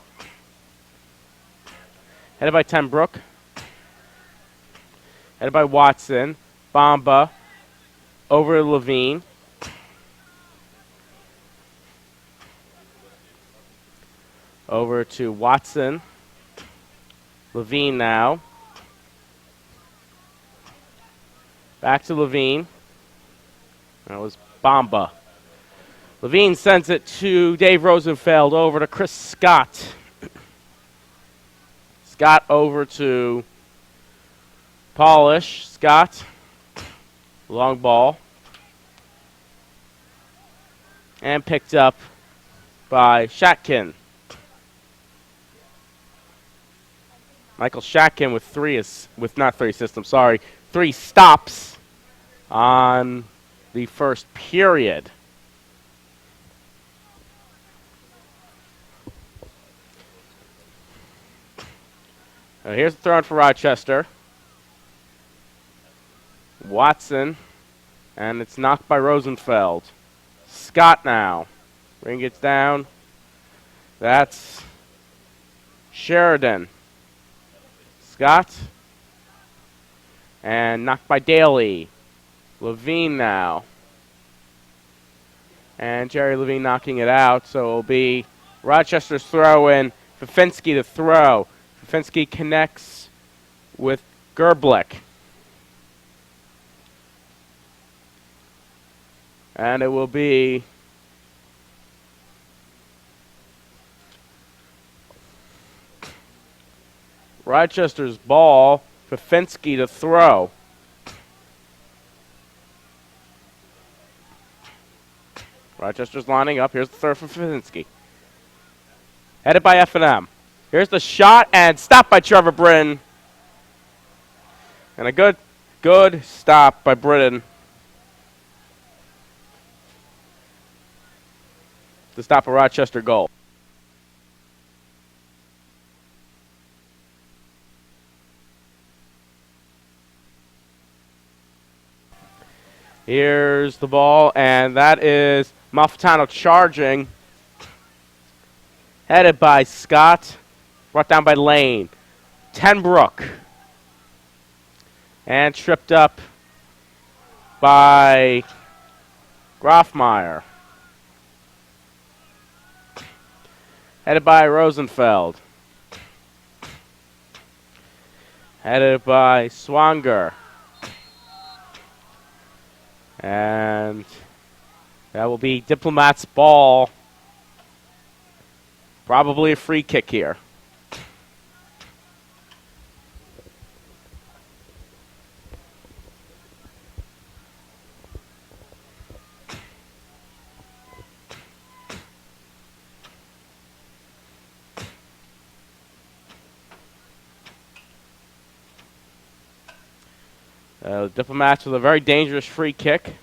Headed by Tenbrook. Headed by Watson. Bamba. Over to Levine. Over to Watson. Levine now. Back to Levine. That was Bamba. Levine sends it to Dave Rosenfeld. Over to Chris Scott. Scott over to Polish. Scott. Long ball. And picked up by Shatkin. Michael Shatkin with three stops on the first period. Here's the throw in for Rochester. Watson, and it's knocked by Rosenfeld. Scott now. Ring gets down. That's Sheridan. Scott. And knocked by Daly. Levine now. And Jerry Levine knocking it out. So it'll be Rochester's throw in. Fafinski to throw. Fafinski connects with Gerblick. And it will be Rochester's ball. Fafinski to throw. Rochester's lining up. Here's the throw for Fafinski. Headed by F&M. Here's the shot and stopped by Trevor Britton. And a good stop by Britton. To stop a Rochester goal. Here's the ball, and that is Malfitano charging. Headed by Scott. Brought down by Lane. Tenbrook. And tripped up by Groffmeyer. Headed by Rosenfeld. Headed by Swanger. And that will be Diplomat's ball. Probably a free kick here. Diplomats with a very dangerous free kick.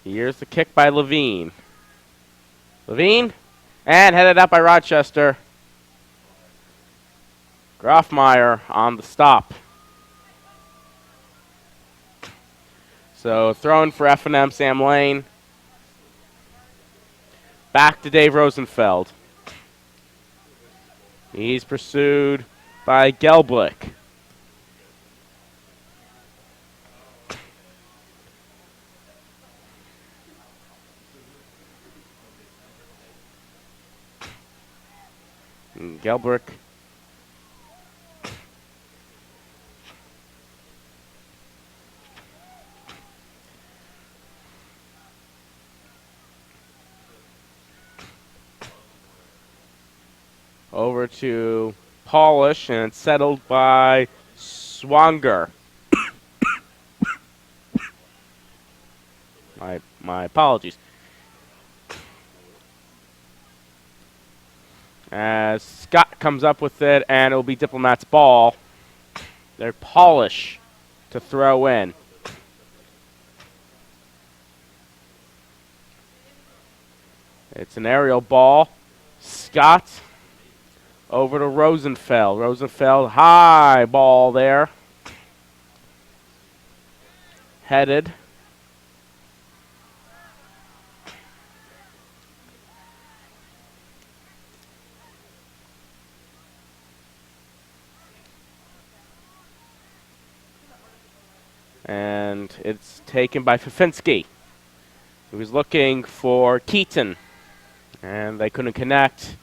Here's the kick by Levine. Levine, and headed out by Rochester. Groffmeyer on the stop. So thrown for F&M, Sam Lane. Back to Dave Rosenfeld. He's pursued by Gelblick. Gelbrick. Over to Polish, and it's settled by Swanger. My apologies. As Scott comes up with it, and it will be Diplomats' ball. They're Polish to throw in. It's an aerial ball. Scott over to Rosenfeld. Rosenfeld, high ball there. Headed. And it's taken by Fafinski. He was looking for Keaton, and they couldn't connect.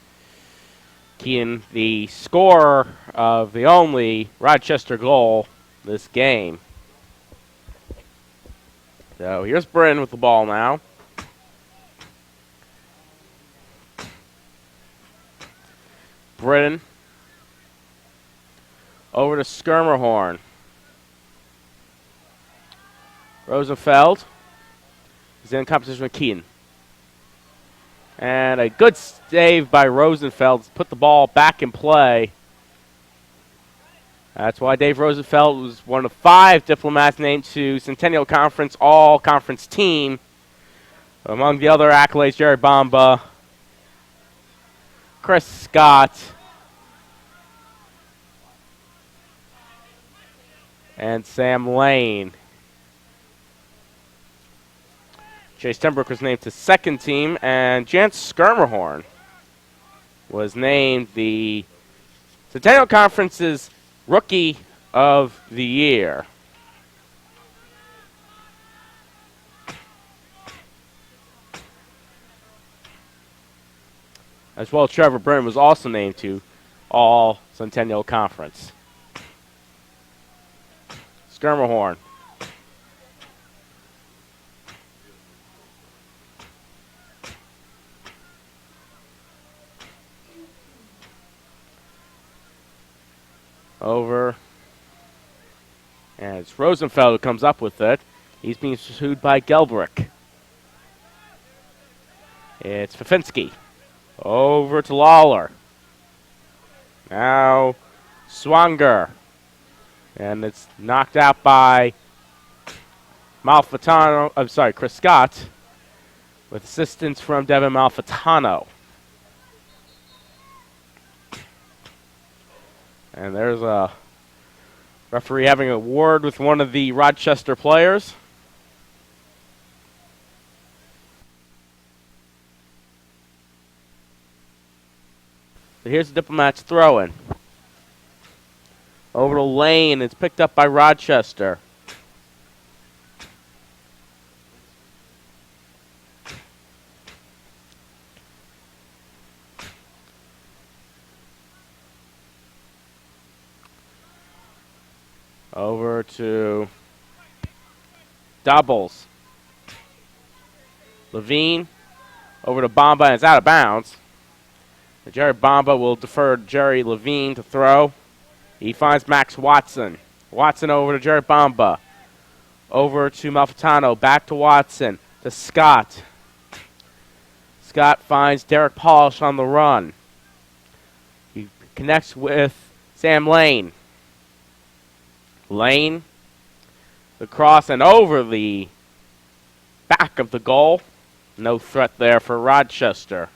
Keaton, the scorer of the only Rochester goal this game. So here's Brin with the ball now. Brin over to Skirmerhorn. Rosenfeld is in competition with Keaton. And a good save by Rosenfeld to put the ball back in play. That's why Dave Rosenfeld was one of 5 Diplomats named to Centennial Conference All-Conference Team. Among the other accolades, Jerry Bomba, Chris Scott, and Sam Lane. Chase Tenbrook was named to second team, and Jance Skirmerhorn was named the Centennial Conference's Rookie of the Year. As well, Trevor Brin was also named to All Centennial Conference. Skirmerhorn. Over. And it's Rosenfeld who comes up with it. He's being pursued by Gelbrick. It's Fafinski. Over to Lawler. Now Swanger. And it's knocked out by Chris Scott, with assistance from Devin Malfitano. And there's a referee having a word with one of the Rochester players. So here's the Diplomats throw-in. Over to Lane. It's picked up by Rochester. Over to Doubles. Levine. Over to Bomba, and it's out of bounds. Jerry Bomba will defer Jerry Levine to throw. He finds Max Watson. Watson over to Jerry Bomba. Over to Malfitano. Back to Watson. To Scott. Scott finds Derek Polish on the run. He connects with Sam Lane. Lane. The cross and over the back of the goal. No threat there for Rochester.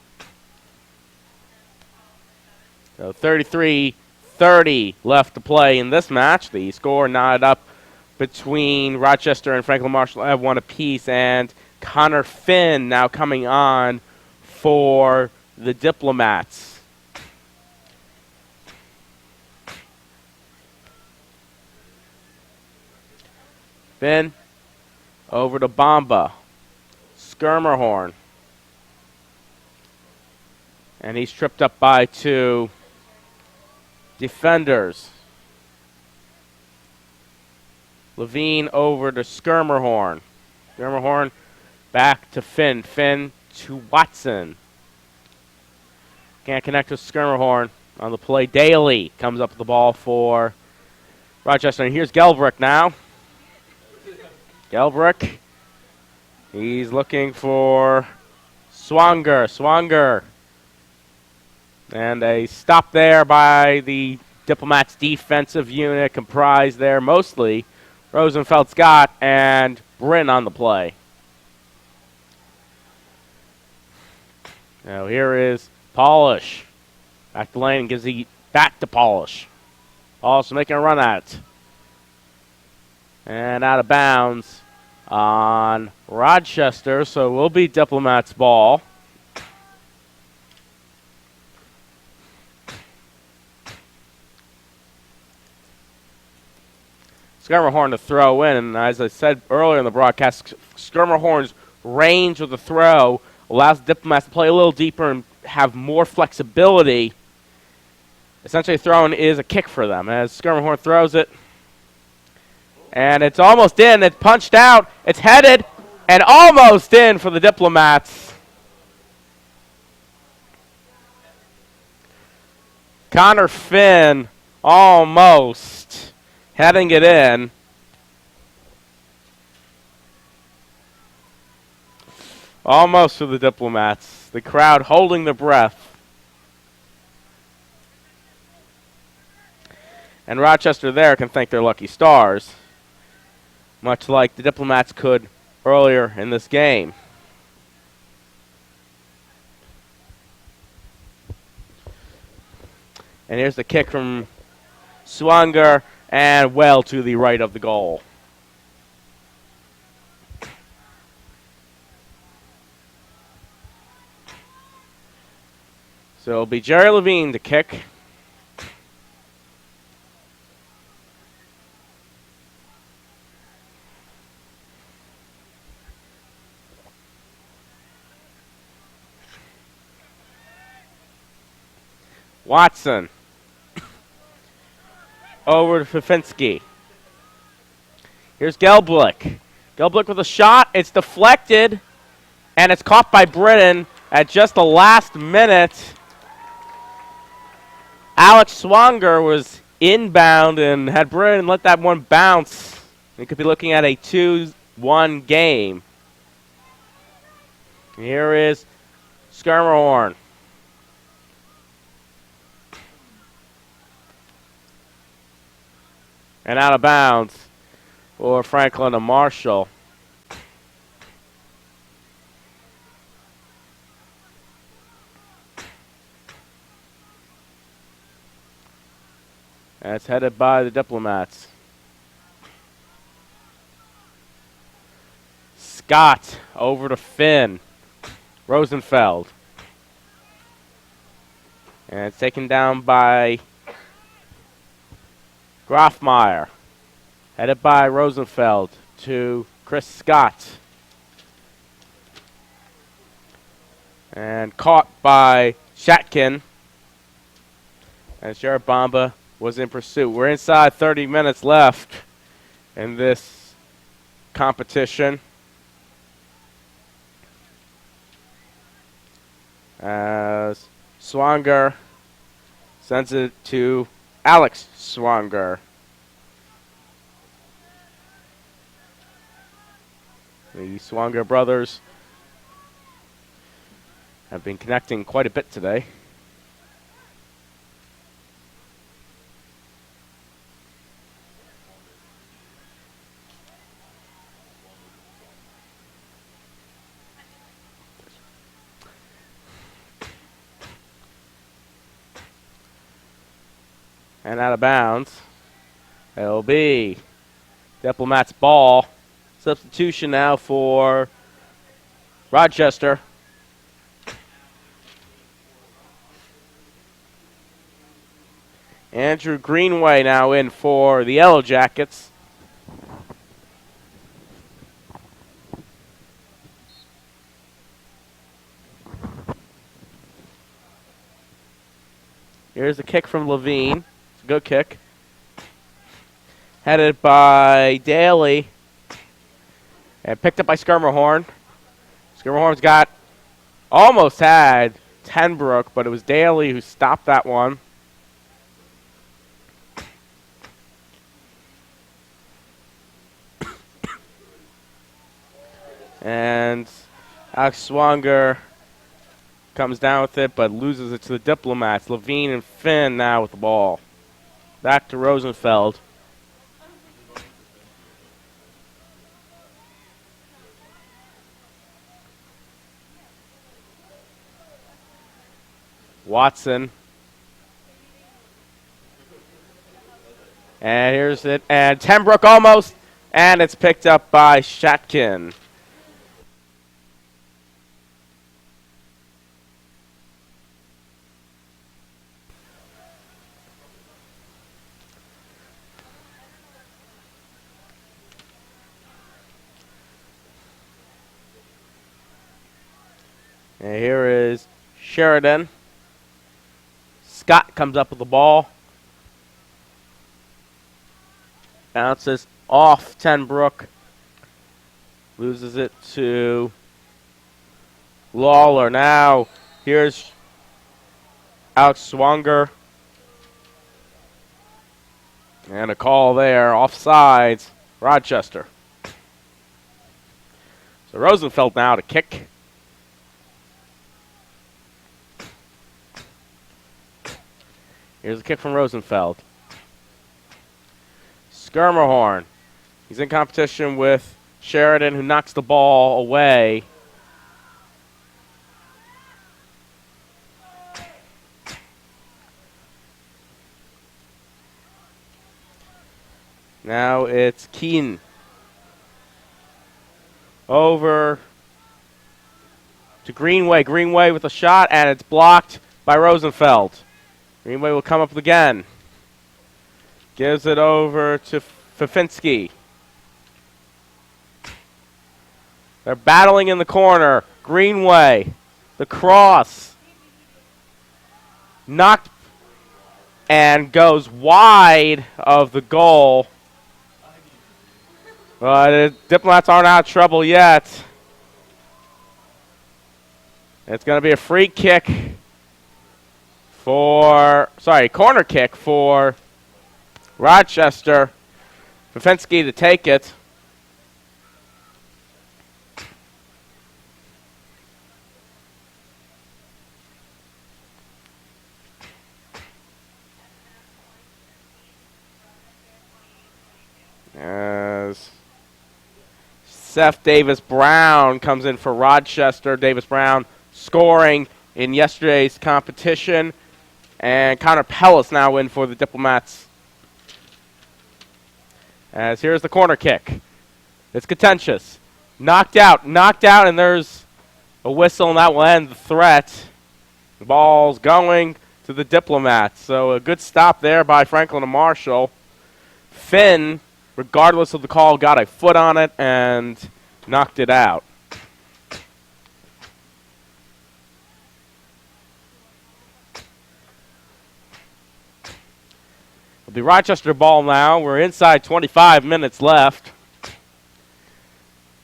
So 33-30 left to play in this match. The score knotted up between Rochester and Franklin Marshall have 1 apiece, and Connor Finn now coming on for the Diplomats. Finn over to Bomba. Skirmerhorn. And he's tripped up by 2 defenders. Levine over to Skirmerhorn. Skirmerhorn back to Finn. Finn to Watson. Can't connect with Skirmerhorn on the play. Daly comes up with the ball for Rochester. And here's Gelbrick now. Gelbrick. He's looking for Swanger. And a stop there by the Diplomats defensive unit, comprised there mostly Rosenfeld, Scott, and Bryn on the play. Now here is Polish. Back to lane, gives the back to Polish. Polish making a run at it. And out of bounds on Rochester, so will be Diplomats' ball. Skirmerhorn to throw in, and as I said earlier in the broadcast, Skirmerhorn's range with the throw allows Diplomats to play a little deeper and have more flexibility. Essentially, throwing is a kick for them as Skirmerhorn throws it. And it's almost in. It's punched out. It's headed and almost in for the Diplomats. Connor Finn almost heading it in. Almost for the Diplomats. The crowd holding their breath. And Rochester there can thank their lucky stars, much like the Diplomats could earlier in this game. And here's the kick from Swanger, and well to the right of the goal. So it'll be Jerry Levine to kick. Watson. Over to Fafinski. Here's Gelblick. Gelblick with a shot. It's deflected, and it's caught by Britton at just the last minute. Alex Swanger was inbound and had Britton let that one bounce. We could be looking at a 2-1 game. Here is Skirmerhorn. And out of bounds for Franklin and Marshall. And it's headed by the Diplomats. Scott over to Finn. Rosenfeld. And it's taken down by Grafmeyer, headed by Rosenfeld to Chris Scott. And caught by Shatkin. And Jared Bamba was in pursuit. We're inside 30 minutes left in this competition. As Swanger sends it to Alex Swanger. The Swanger brothers have been connecting quite a bit today. And out of bounds. It'll be Diplomats' ball. Substitution now for Rochester. Andrew Greenway now in for the Yellow Jackets. Here's a kick from Levine. It's a good kick. Headed by Daly. And picked up by Skirmerhorn. Skirmerhorn's got almost had Tenbrook, but it was Daly who stopped that one. And Alex Swanger comes down with it, but loses it to the Diplomats. Levine and Finn now with the ball. Back to Rosenfeld. Watson. And here's it. And Tenbrook almost. And it's picked up by Shatkin. And here is Sheridan. Scott comes up with the ball. Bounces off Tenbrook. Loses it to Lawler. Now, here's Alex Swanger. And a call there. Offsides. Rochester. So Rosenfeld now to kick. Here's a kick from Rosenfeld. Skirmerhorn. He's in competition with Sheridan, who knocks the ball away. Now it's Keene. Over to Greenway. Greenway with a shot, and it's blocked by Rosenfeld. Greenway will come up again. Gives it over to Fafinski. They're battling in the corner. Greenway. The cross. Knocked and goes wide of the goal. But the Diplomats aren't out of trouble yet. It's going to be a free kick corner kick for Rochester. Fafinski to take it. As Seth Davis-Brown comes in for Rochester. Davis-Brown scoring in yesterday's competition. And Connor Pellis now in for the Diplomats. As here's the corner kick. It's contentious. Knocked out, and there's a whistle, and that will end the threat. The ball's going to the Diplomats. So a good stop there by Franklin and Marshall. Finn, regardless of the call, got a foot on it and knocked it out. It'll be Rochester ball now. We're inside 25 minutes left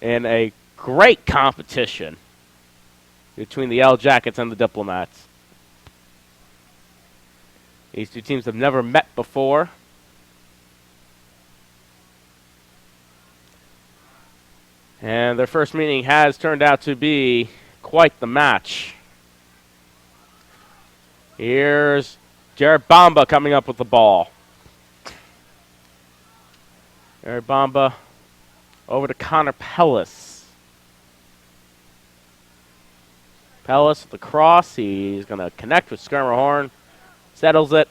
in a great competition between the Yellow Jackets and the Diplomats. These two teams have never met before. And their first meeting has turned out to be quite the match. Here's Jared Bamba coming up with the ball. Jared Bamba over to Connor Pellis. Pellis with the cross. He's going to connect with Skirmerhorn. Settles it.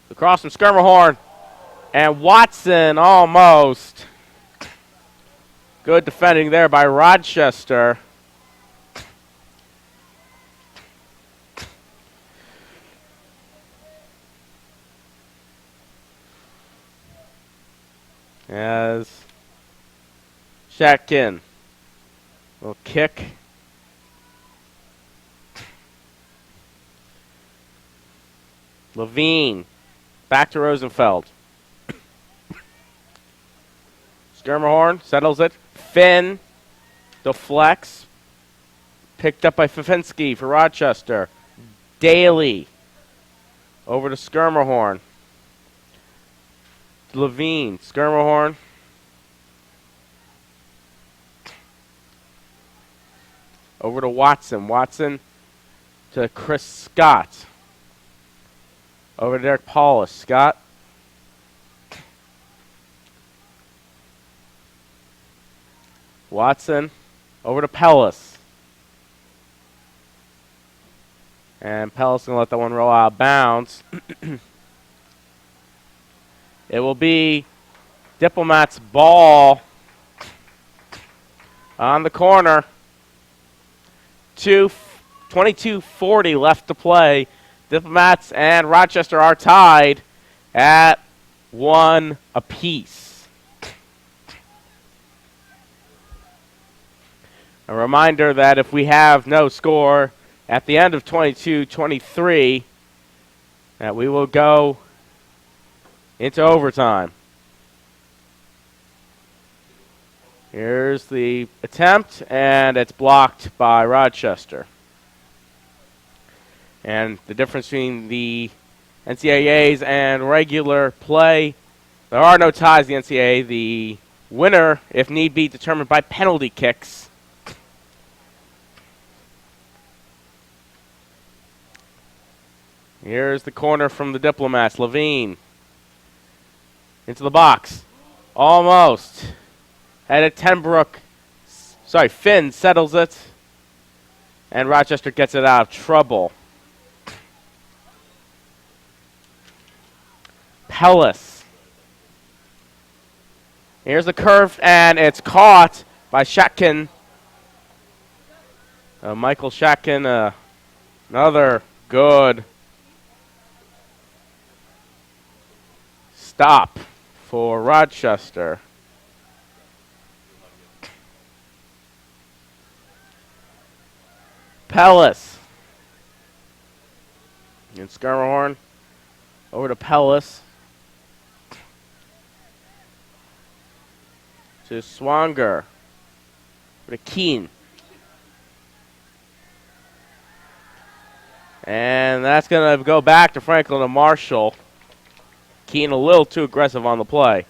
The cross from Skirmerhorn. And Watson almost. Good defending there by Rochester. As Shatkin will kick. Levine back to Rosenfeld. Skirmerhorn settles it. Finn deflects. Picked up by Fafinski for Rochester. Daly over to Skirmerhorn. Levine. Skirmerhorn. Over to Watson. Watson to Chris Scott. Over to Derek Paulus. Scott. Watson. Over to Pellis. And Pellis going to let that one roll out of bounds. It will be Diplomats' ball on the corner. 22:40 left to play. Diplomats and Rochester are tied at 1 apiece. A reminder that if we have no score at the end of 22-23, that we will go into overtime. Here's the attempt, and it's blocked by Rochester. And the difference between the NCAAs and regular play, there are no ties in the NCAA. The winner, if need be, determined by penalty kicks. Here's the corner from the Diplomats. Levine into the box. Almost. Headed Finn settles it. And Rochester gets it out of trouble. Pellis. Here's the curve, and it's caught by Shatkin. Michael Shatkin, another good stop for Rochester. Pellis. And Skirmahorn over to Pellis. To Swanger. Over to Keene. And that's going to go back to Franklin and Marshall. Keene a little too aggressive on the play.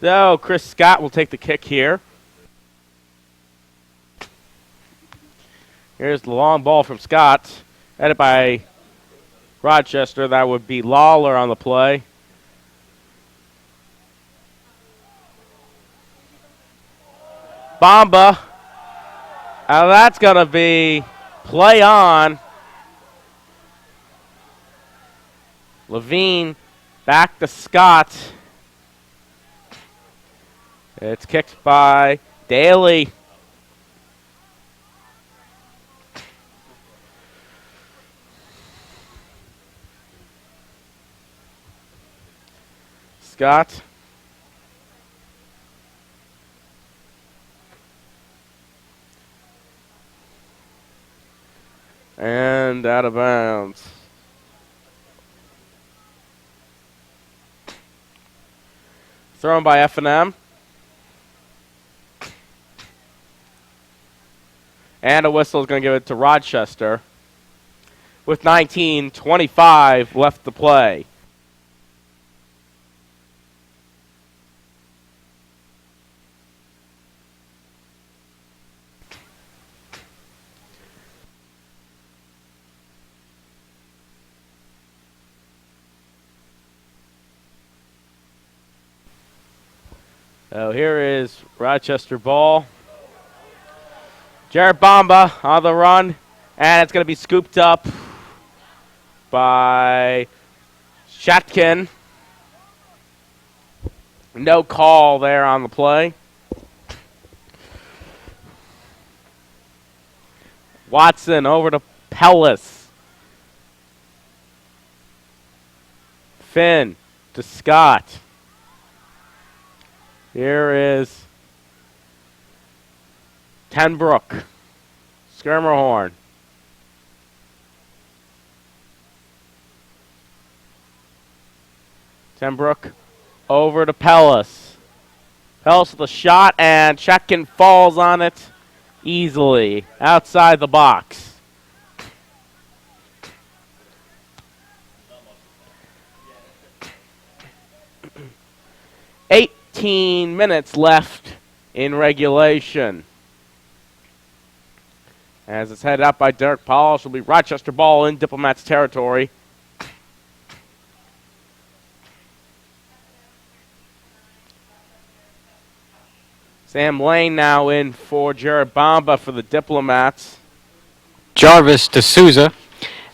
So Chris Scott will take the kick here. Here's the long ball from Scott, headed by Rochester. That would be Lawler on the play. Bomba. Now that's going to be play on. Levine back to Scott. It's kicked by Daly. Scott. And out of bounds. Thrown by F&M. And a whistle is going to give it to Rochester with 19:25 left to play. So here is Rochester ball. Jared Bomba on the run, and it's going to be scooped up by Shatkin. No call there on the play. Watson over to Pellis. Finn to Scott. Here is Tenbrook. Skirmerhorn. Tenbrook over to Pellis. Pellis with a shot, and Chetkin falls on it easily outside the box. 18 minutes left in regulation. As it's headed out by Derek Polish, will be Rochester ball in Diplomats territory. Sam Lane now in for Jared Bomba for the Diplomats. Jarvis D'Souza.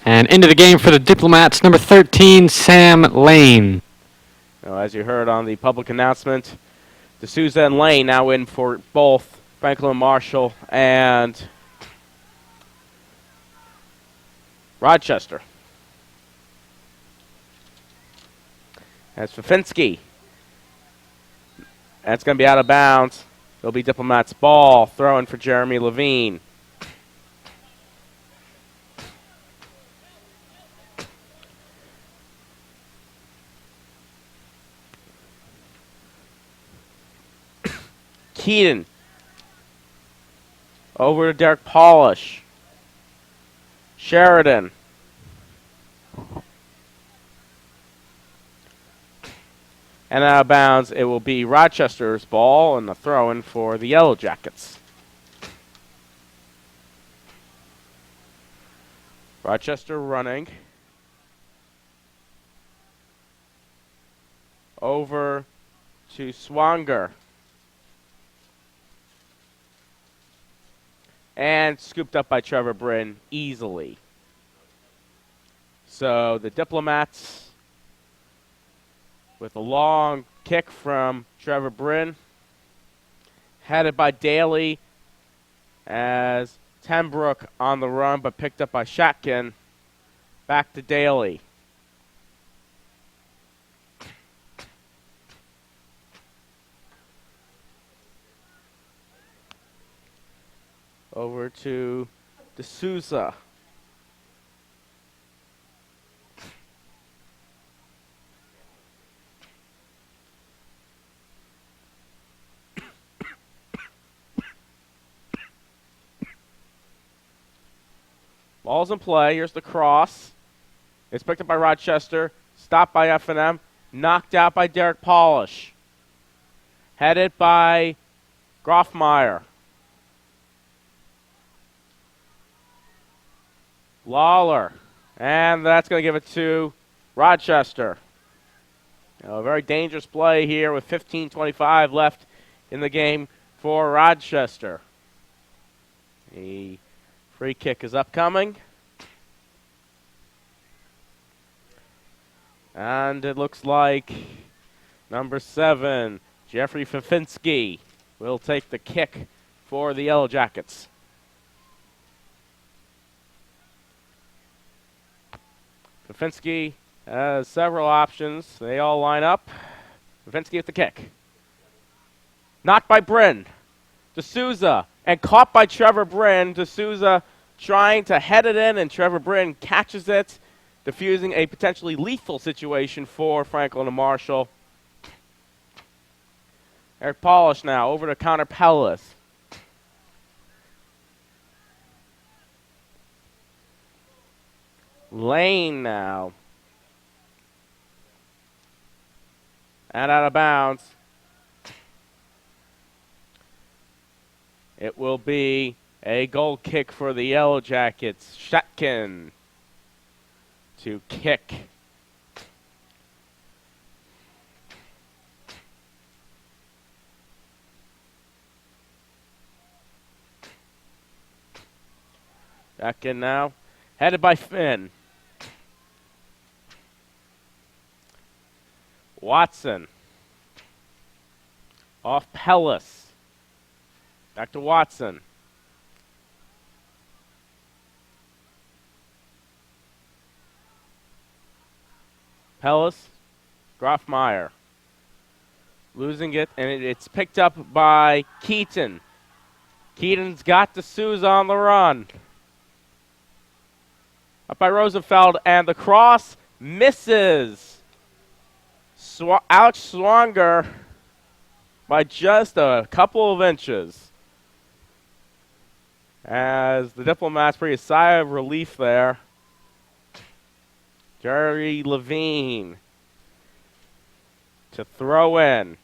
And into the game for the Diplomats, number 13, Sam Lane. Now, as you heard on the public announcement, D'Souza and Lane now in for both Franklin Marshall and Rochester. As Fafinski, that's going to be out of bounds. It'll be Diplomats ball, throwing for Jeremy Levine. Keaton over to Derek Polish. Sheridan. And out of bounds, it will be Rochester's ball and the throw-in for the Yellow Jackets. Rochester running over to Swanger. And scooped up by Trevor Bryn easily. So the Diplomats with a long kick from Trevor Bryn, headed by Daly as Tenbrook on the run, but picked up by Shatkin. Back to Daly. Over to D'Souza. Ball's in play. Here's the cross. It's picked up by Rochester. Stopped by F&M. Knocked out by Derek Polish. Headed by Groffmeyer. Lawler. And that's going to give it to Rochester. A very dangerous play here with 15:25 left in the game for Rochester. A free kick is upcoming. And it looks like number 7, Jeffrey Fafinski, will take the kick for the Yellow Jackets. Fafinski has several options. They all line up. Fafinski with the kick. Knocked by Bryn. D'Souza. And caught by Trevor Bryn. D'Souza trying to head it in, and Trevor Bryn catches it, diffusing a potentially lethal situation for Franklin and Marshall. Eric Polish now over to Connor Pellis. Lane now. And out of bounds. It will be a goal kick for the Yellow Jackets. Shatkin to kick. Shatkin now. Headed by Finn. Watson. Off Pellis. Back to Watson. Pellis. Groffmeyer. Losing it, and it's picked up by Keaton. Keaton's got D'Souza on the run. Up by Rosenfeld, and the cross misses. Alex Swanger by just a couple of inches. As the Diplomats breathe a sigh of relief there. Jerry Levine to throw in.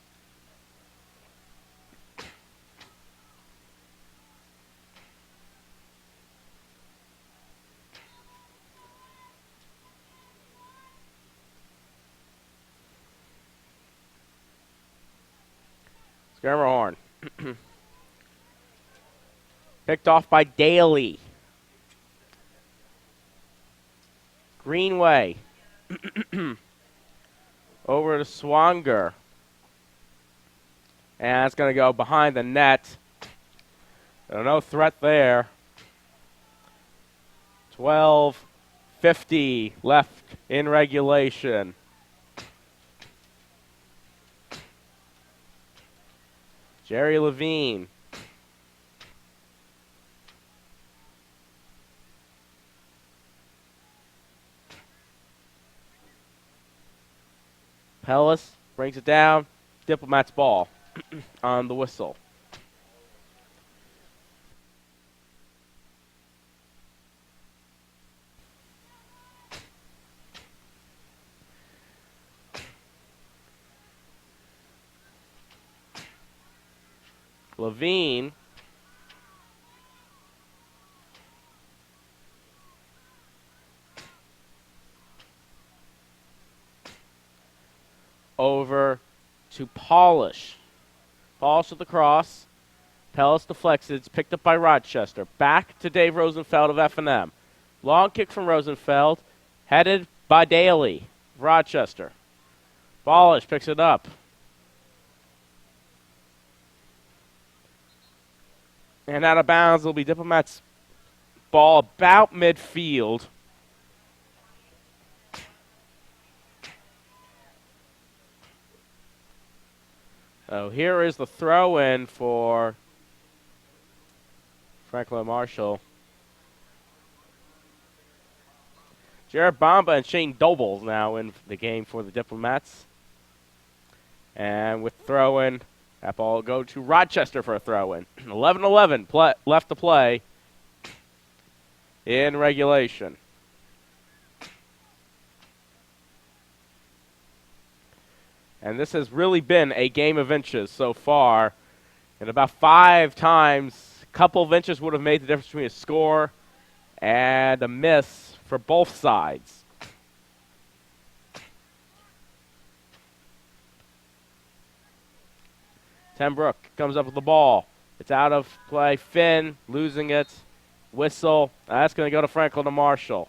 Schermerhorn. Picked off by Daly. Greenway. Over to Swanger. And it's going to go behind the net. No threat there. 12:50 left in regulation. Jerry Levine. Pellis brings it down. Diplomats ball on the whistle. Levine. Over to Polish. Polish with the cross. Pellis deflects it. It's picked up by Rochester. Back to Dave Rosenfeld of F&M. Long kick from Rosenfeld. Headed by Daly. Rochester. Polish picks it up. And out of bounds will be Diplomats' ball about midfield. So here is the throw-in for Franklin Marshall. Jared Bamba and Shane Dobles now in the game for the Diplomats. And with throw-in, that ball will go to Rochester for a throw-in. 11-11 left to play in regulation. And this has really been a game of inches so far. And about 5 times, a couple of inches would have made the difference between a score and a miss for both sides. Tenbrook comes up with the ball. It's out of play. Finn losing it. Whistle. That's going to go to Franklin to Marshall.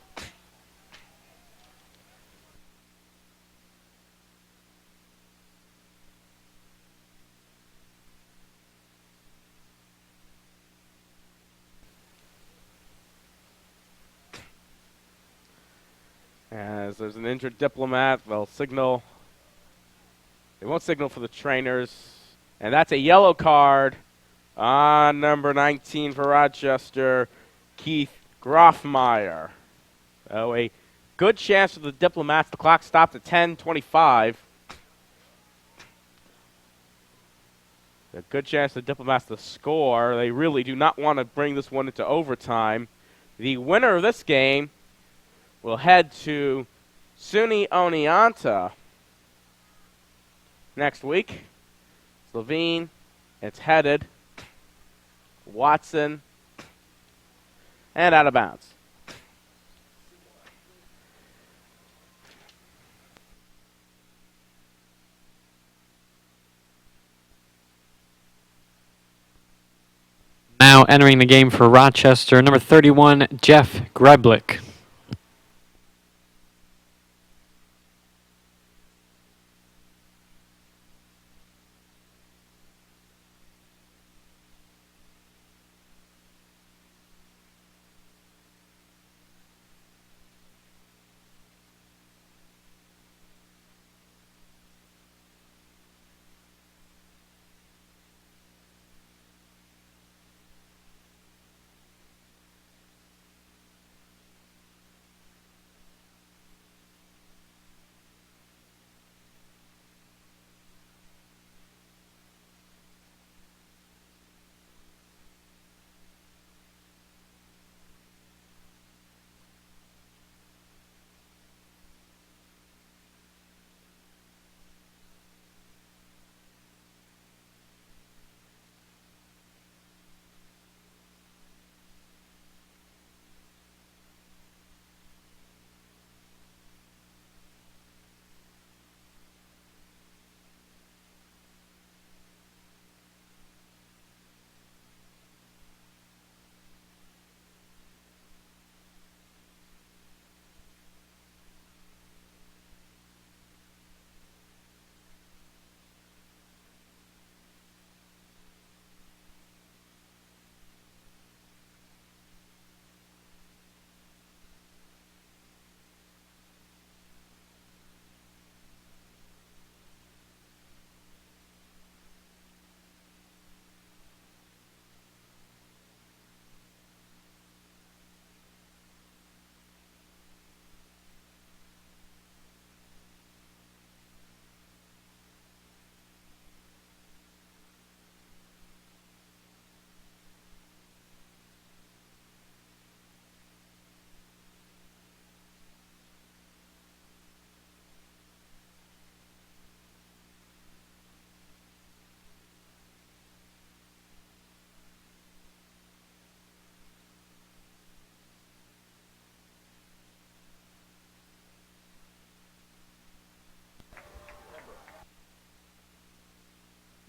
As there's an injured Diplomat, they'll signal. They won't signal for the trainers. And that's a yellow card on number 19 for Rochester, Keith Groffmeyer. So a good chance for the Diplomats. The clock stopped at 10:25. A good chance for the Diplomats to score. They really do not want to bring this one into overtime. The winner of this game will head to SUNY Oneonta next week. It's Levine. It's headed. Watson. And out of bounds. Now entering the game for Rochester, number 31, Jeff Greblick.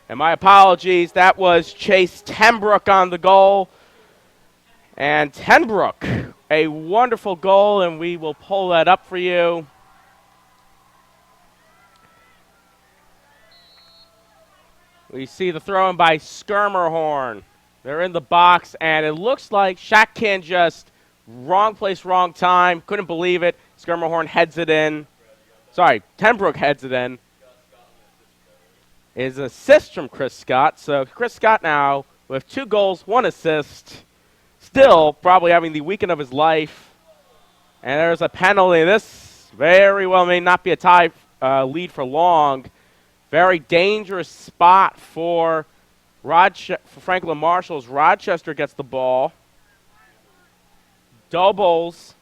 And my apologies, that was Chase Tenbrook on the goal. And Tenbrook, a wonderful goal, and we will pull that up for you. We see the throw-in by Skirmerhorn. They're in the box, and it looks like Shatkin just wrong place, wrong time. Couldn't believe it. Skirmerhorn heads it in. Sorry, Tenbrook heads it in. Is an assist from Chris Scott. So Chris Scott now with 2 goals, 1 assist. Still probably having the weekend of his life. And there's a penalty. This very well may not be a tie lead for long. Very dangerous spot for Franklin Marshall's. Rochester gets the ball. Doubles.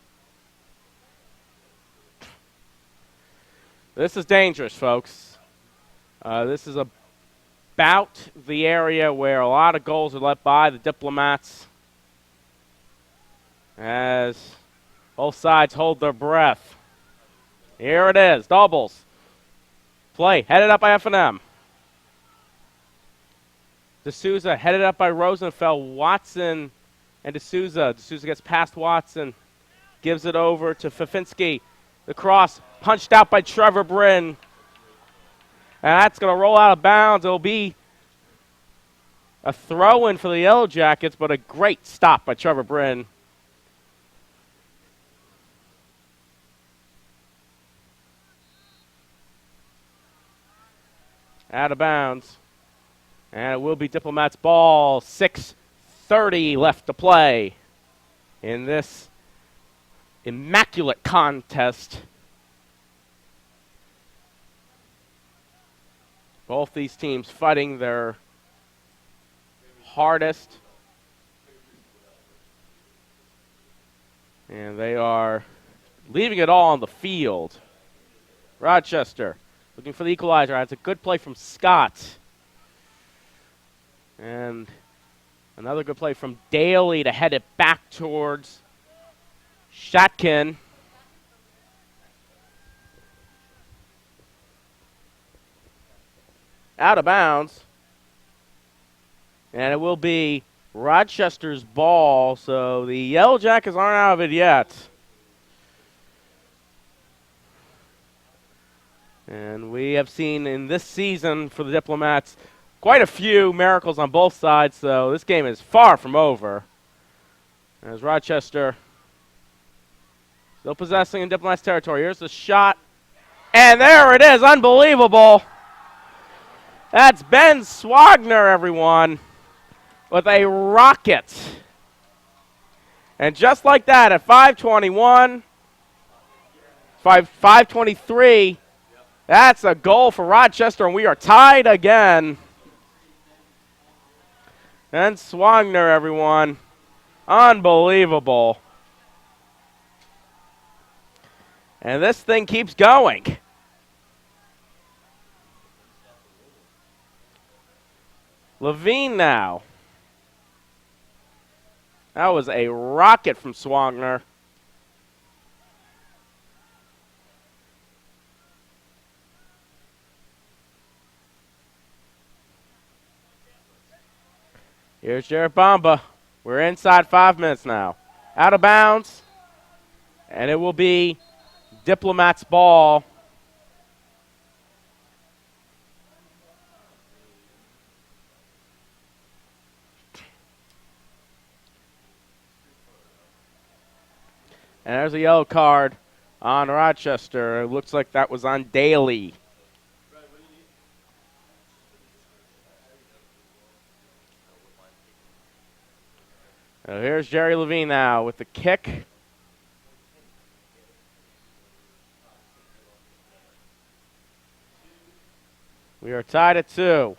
This is dangerous, folks. This is about the area where a lot of goals are let by the Diplomats as both sides hold their breath. Here it is, doubles. Play, headed up by F&M. D'Souza headed up by Rosenfeld. Watson and D'Souza. D'Souza gets past Watson, gives it over to Fafinski. The cross punched out by Trevor Bryn. And that's going to roll out of bounds. It'll be a throw-in for the Yellow Jackets, but a great stop by Trevor Bryn. Out of bounds. And it will be Diplomats' ball. 6:30 left to play in this immaculate contest. Both these teams fighting their hardest. And they are leaving it all on the field. Rochester looking for the equalizer. That's a good play from Scott. And another good play from Daly to head it back towards Shatkin. Out of bounds. And it will be Rochester's ball, so the Yellow Jackets aren't out of it yet. And we have seen in this season for the Diplomats quite a few miracles on both sides, so this game is far from over. As Rochester still possessing in Diplomats territory. Here's the shot. And there it is, unbelievable. That's Ben Swagner, everyone, with a rocket. And just like that, at 5:21, 5:23, that's a goal for Rochester, and we are tied again. Ben Swagner, everyone. Unbelievable. And this thing keeps going. Levine now. That was a rocket from Swagner. Here's Jared Bamba. We're inside 5 minutes now. Out of bounds. And it will be Diplomats' ball. And there's a yellow card on Rochester. It looks like that was on Daly. So here's Jerry Levine now with the kick. We are tied at 2.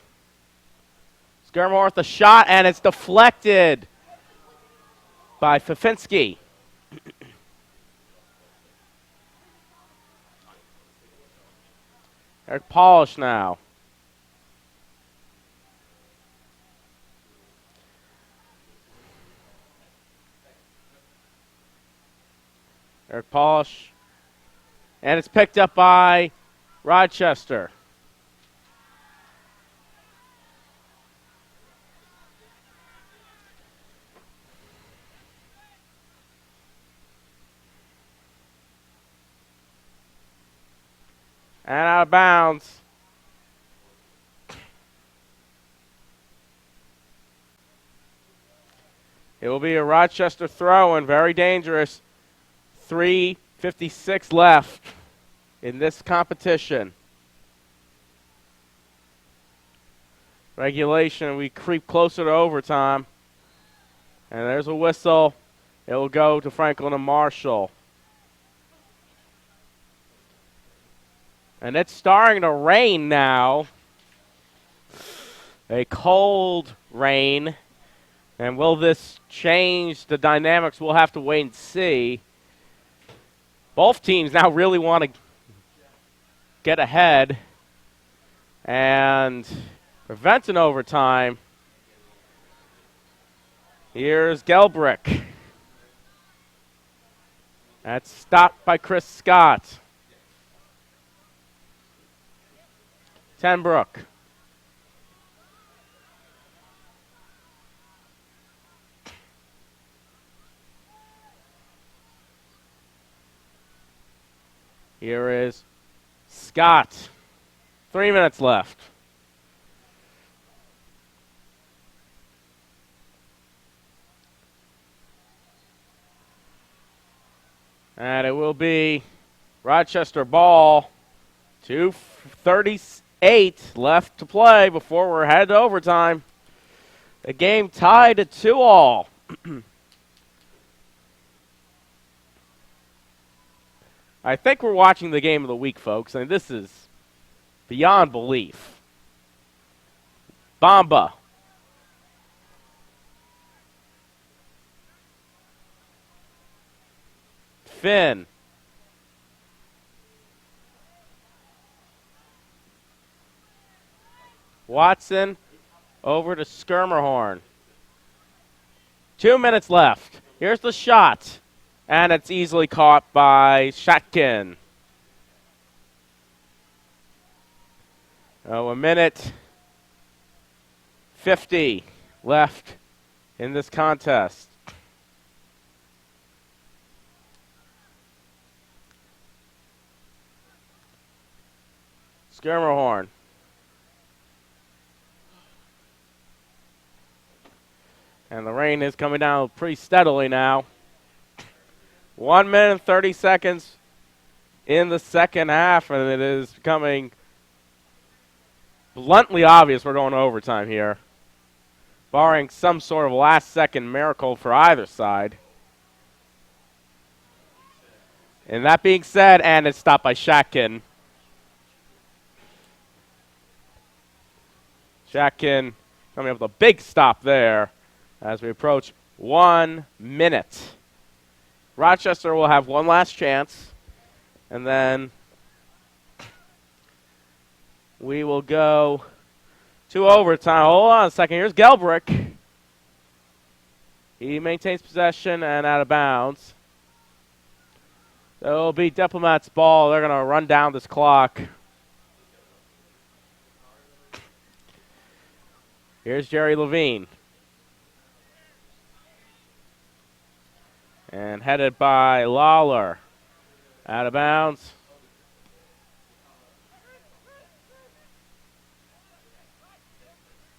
Skirmore with the shot, and it's deflected by Fafinski. Eric Polish now. Eric Polish. And it's picked up by Rochester. And out of bounds. It will be a Rochester throw and very dangerous. 3:56 left in this competition. Regulation, we creep closer to overtime. And there's a whistle. It will go to Franklin and Marshall. And it's starting to rain now. A cold rain. And will this change the dynamics? We'll have to wait and see. Both teams now really want to get ahead and prevent an overtime. Here's Gelbrick. That's stopped by Chris Scott. Tenbrook. Here is Scott. 3 minutes left. And it will be Rochester ball. 2:38 left to play before we're headed to overtime. The game tied at 2-all. I think we're watching the game of the week, folks. I mean, this is beyond belief. Bamba. Finn. Watson over to Skirmerhorn. 2 minutes left. Here's the shot. And it's easily caught by Shatkin. Oh, 1:50 left in this contest. Skirmerhorn. And the rain is coming down pretty steadily now. 1 minute and 30 seconds in the second half, and it is becoming bluntly obvious we're going to overtime here, barring some sort of last-second miracle for either side. And that being said, and it's stopped by Shatkin. Shatkin coming up with a big stop there as we approach 1 minute. Rochester will have one last chance, and then we will go to overtime. Hold on a second. Here's Gelbrick. He maintains possession and out of bounds. So it'll be Diplomats' ball. They're going to run down this clock. Here's Jerry Levine. And headed by Lawler. Out of bounds.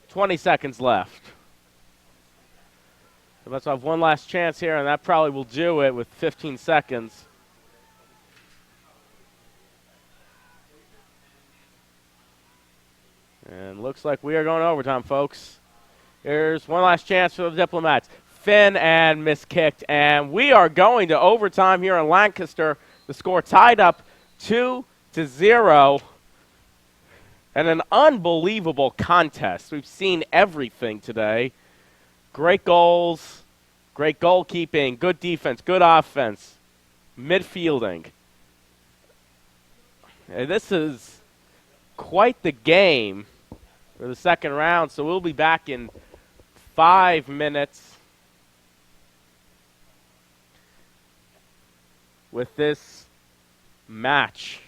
"20 seconds left. So let's have one last chance here, and that probably will do it with 15 seconds. And looks like we are going to overtime, folks. Here's one last chance for the Diplomats. Finn and miskicked, and we are going to overtime here in Lancaster. The score tied up 2-0, and an unbelievable contest. We've seen everything today. Great goals, great goalkeeping, good defense, good offense, midfielding. And this is quite the game for the second round, so we'll be back in 5 minutes with this match.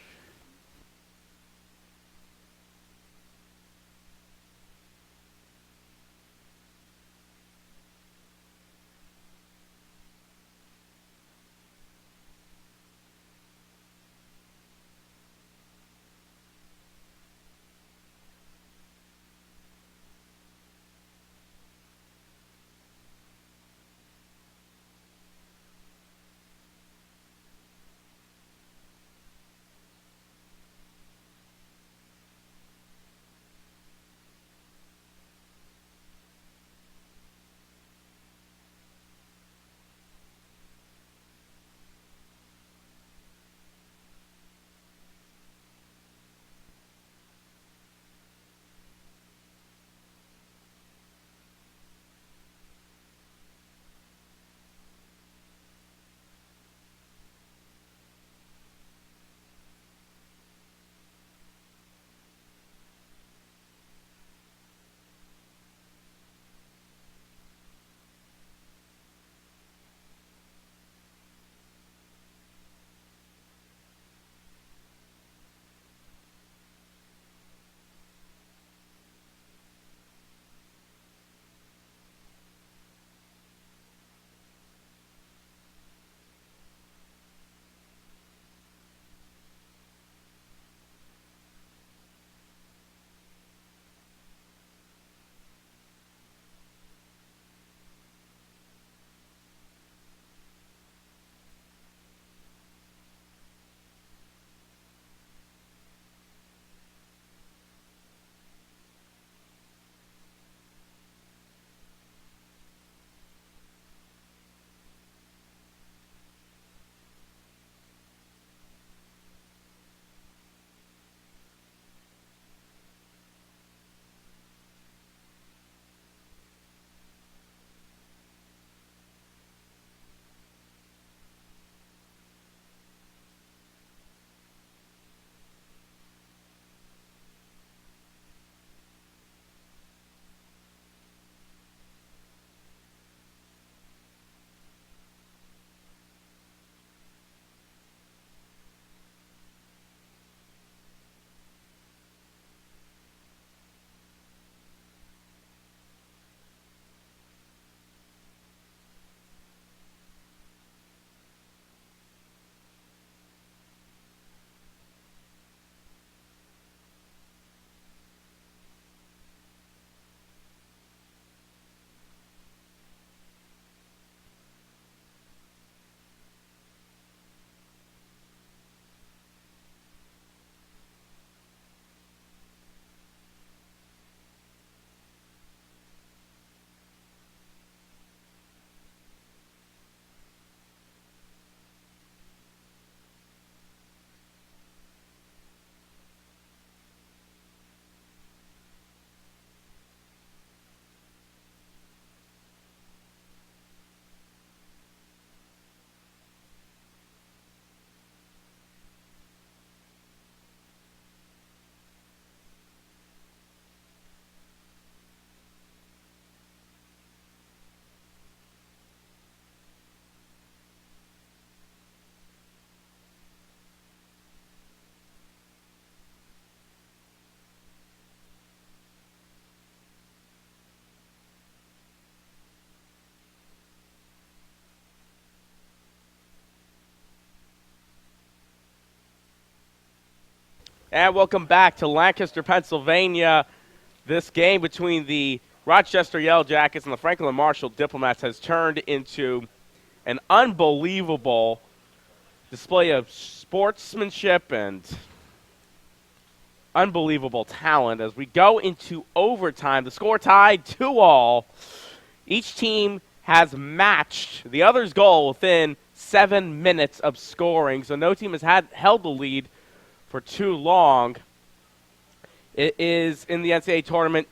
And welcome back to Lancaster, Pennsylvania. This game between the Rochester Yellow Jackets and the Franklin Marshall Diplomats has turned into an unbelievable display of sportsmanship and unbelievable talent as we go into overtime. The score tied 2-all. Each team has matched the other's goal within 7 minutes of scoring, so no team has held the lead for too long. It is in the NCAA tournament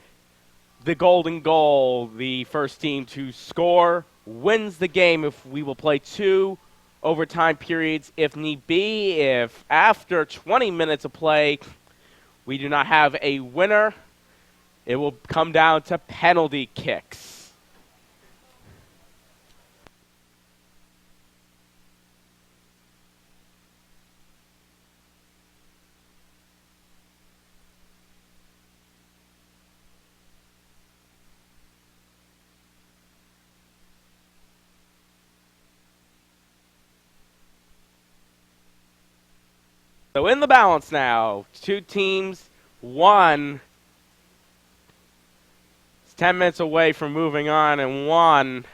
the golden goal. The first team to score wins the game. If we will play 2 overtime periods if need be. If after 20 minutes of play we do not have a winner, it will come down to penalty kicks. So in the balance now, 2 teams, 1 is 10 minutes away from moving on, and 1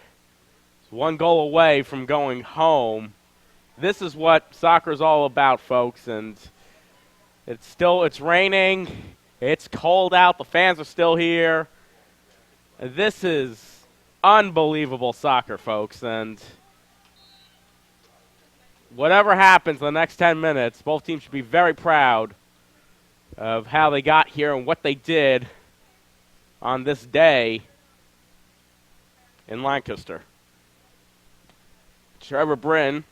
is 1 goal away from going home. This is what soccer is all about, folks, and it's raining, it's cold out, the fans are still here. This is unbelievable soccer, folks, and whatever happens in the next 10 minutes, both teams should be very proud of how they got here and what they did on this day in Lancaster. Trevor Bryn,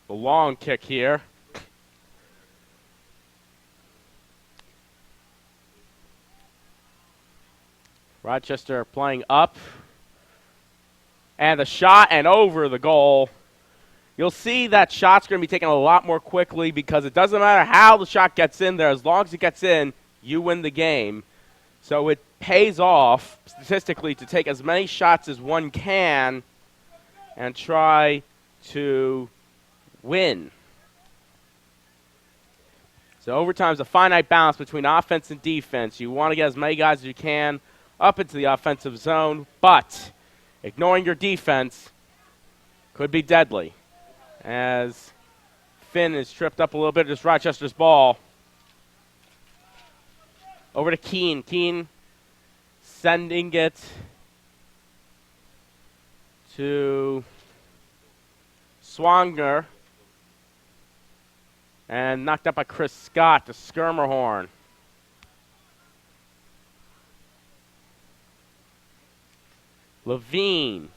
the long kick here. Rochester playing up. And the shot and over the goal. You'll see that shot's going to be taken a lot more quickly because it doesn't matter how the shot gets in there. As long as it gets in, you win the game. So it pays off statistically to take as many shots as one can and try to win. So overtime is a finite balance between offense and defense. You want to get as many guys as you can up into the offensive zone, but ignoring your defense could be deadly. As Finn is tripped up a little bit, just Rochester's ball. Over to Keene. Keene sending it to Swanger. And knocked up by Chris Scott to Skirmerhorn. Levine.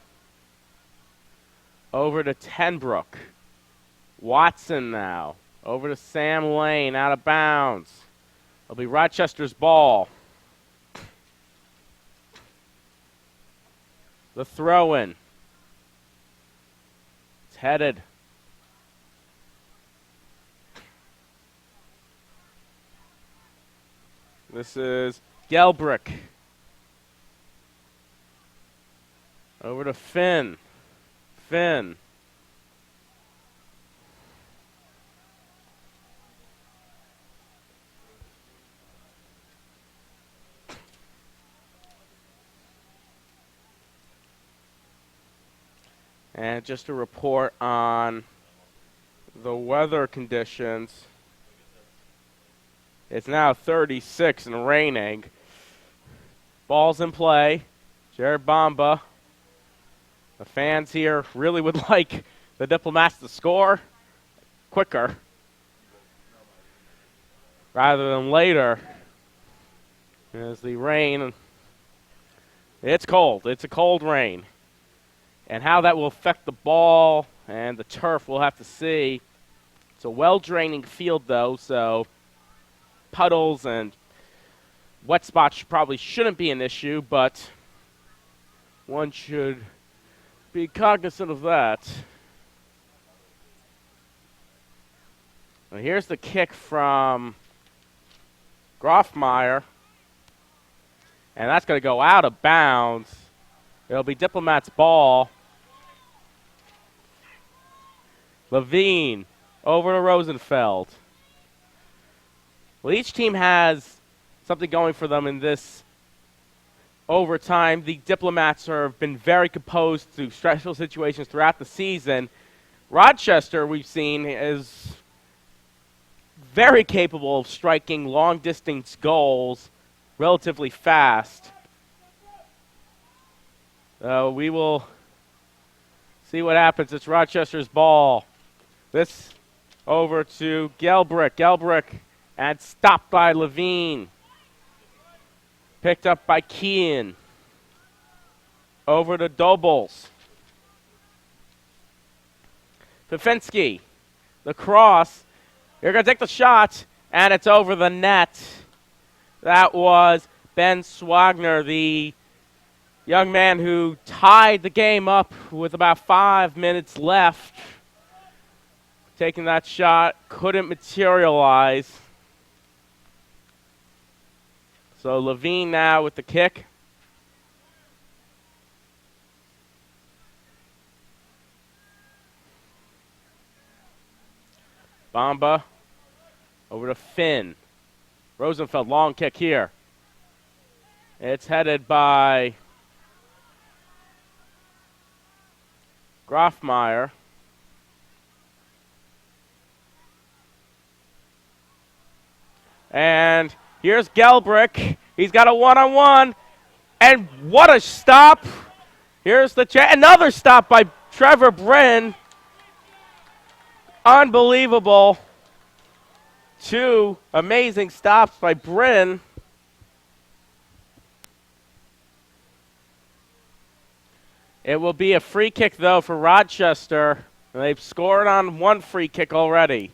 Over to Tenbrook. Watson now. Over to Sam Lane, out of bounds. It'll be Rochester's ball. The throw-in. It's headed. This is Gelbrick. Over to Finn. Finn. And just a report on the weather conditions. It's now 36 and raining. Ball's in play. Jared Bamba. The fans here really would like the Diplomats to score quicker rather than later. As the rain, it's cold. It's a cold rain. And how that will affect the ball and the turf, we'll have to see. It's a well-draining field, though, so puddles and wet spots probably shouldn't be an issue, but one should be cognizant of that. Well, here's the kick from Groffmeyer, and that's going to go out of bounds. It'll be Diplomats' ball. Levine over to Rosenfeld. Well, each team has something going for them in this overtime. The Diplomats have been very composed through stressful situations throughout the season. Rochester, we've seen, is very capable of striking long-distance goals relatively fast. We will see what happens. It's Rochester's ball. This over to Gelbrick. Gelbrick and stopped by Levine. Picked up by Kean. Over to Dobles. Pafinski. The cross. You're going to take the shot, and it's over the net. That was Ben Swagner, the young man who tied the game up with about 5 minutes left. Taking that shot, couldn't materialize. So Levine now with the kick. Bamba over to Finn. Rosenfeld, long kick here. It's headed by Grofmeyer. And here's Gelbrick. He's got a one-on-one. And what a stop. Here's the another stop by Trevor Bryn. Unbelievable. 2 amazing stops by Bryn. It will be a free kick, though, for Rochester. They've scored on 1 free kick already.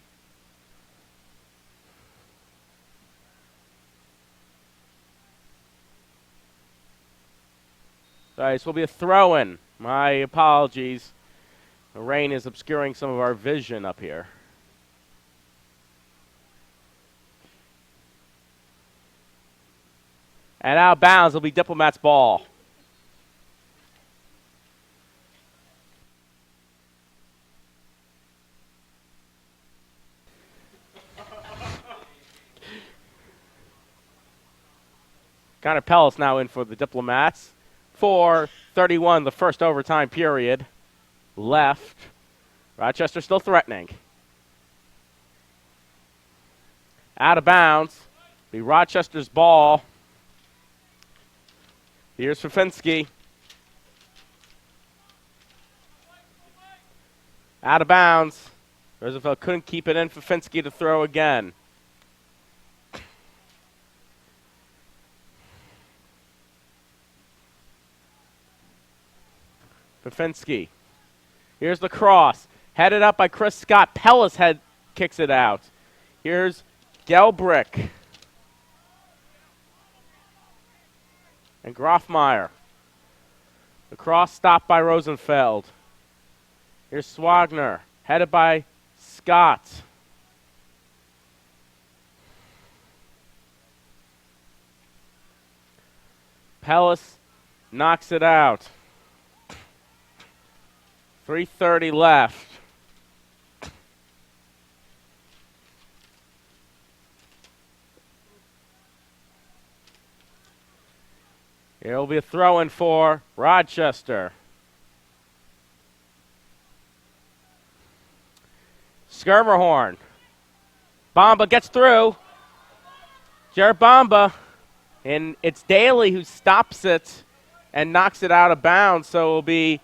All right, this will be a throw-in. My apologies. The rain is obscuring some of our vision up here. And out of bounds will be Diplomats' ball. Connor Pellis now in for the Diplomats. 4:31, the first overtime period left. Rochester still threatening. Out of bounds. Be Rochester's ball. Here's Fafinski. Out of bounds. Roosevelt couldn't keep it in. Fafinski to throw again. Fafinski. Here's the cross. Headed up by Chris Scott. Pellis kicks it out. Here's Gelbrick. And Grofmeyer. The cross stopped by Rosenfeld. Here's Swagner. Headed by Scott. Pellis knocks it out. 3:30 left. Here will be a throw-in for Rochester. Skirmerhorn. Bamba gets through. Jared Bamba. And it's Daly who stops it and knocks it out of bounds. So it will be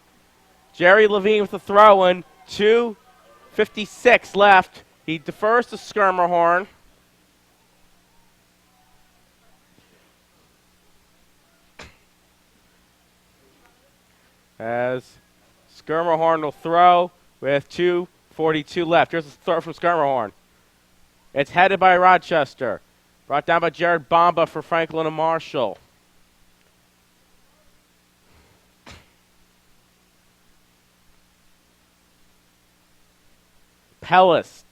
Jerry Levine with the throw-in. 2:56 left. He defers to Skirmerhorn. As Skirmerhorn will throw with 2:42 left. Here's the throw from Skirmerhorn. It's headed by Rochester. Brought down by Jared Bamba for Franklin and Marshall. Pellis.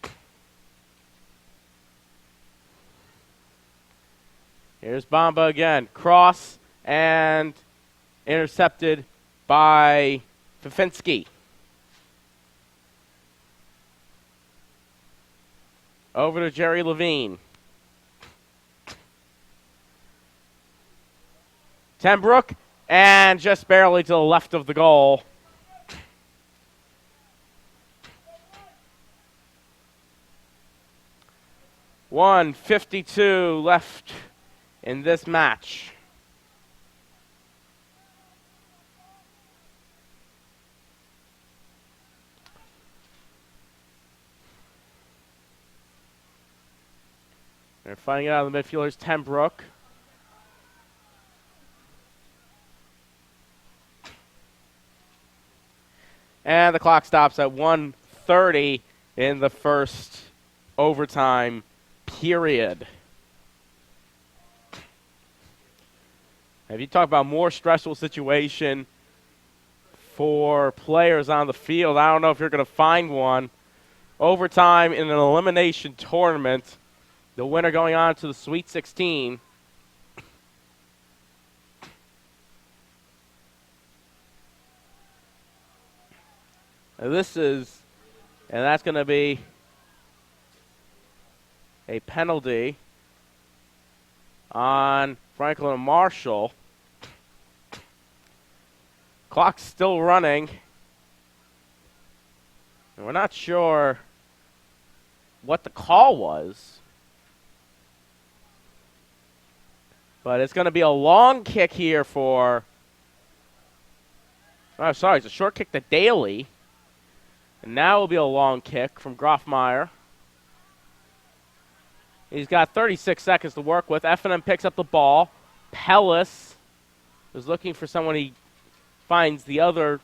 Here's Bamba again. Cross and intercepted by Fafinski. Over to Jerry Levine. Tenbrook, and just barely to the left of the goal. .152 left in this match. They're fighting it out of the midfielders, Tenbrook. And the clock stops at 1:30 in the first overtime period. If you talk about more stressful situation for players on the field, I don't know if you're going to find one. Overtime in an elimination tournament, the winner going on to the Sweet 16. And that's going to be a penalty on Franklin and Marshall. Clock's still running. And we're not sure what the call was. But it's going to be a long kick here for... Oh, sorry, it's a short kick to Daly. And now it will be a long kick from Groffmeyer. He's got 36 seconds to work with. F&M picks up the ball. Pellis is looking for someone. He finds the other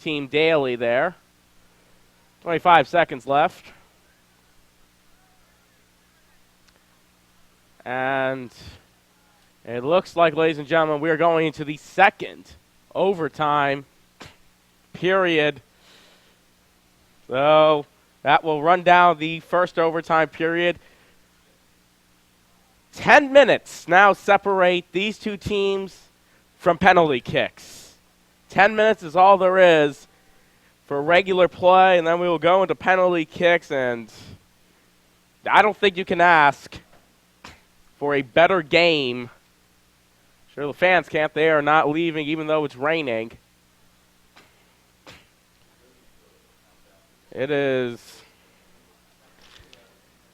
team, Daly, there. 25 seconds left. And it looks like, ladies and gentlemen, we are going into the second overtime period. So that will run down the first overtime period. 10 minutes now separate these two teams from penalty kicks. 10 minutes is all there is for regular play, and then we will go into penalty kicks, and I don't think you can ask for a better game. Sure, the fans can't. They are not leaving even though it's raining. It is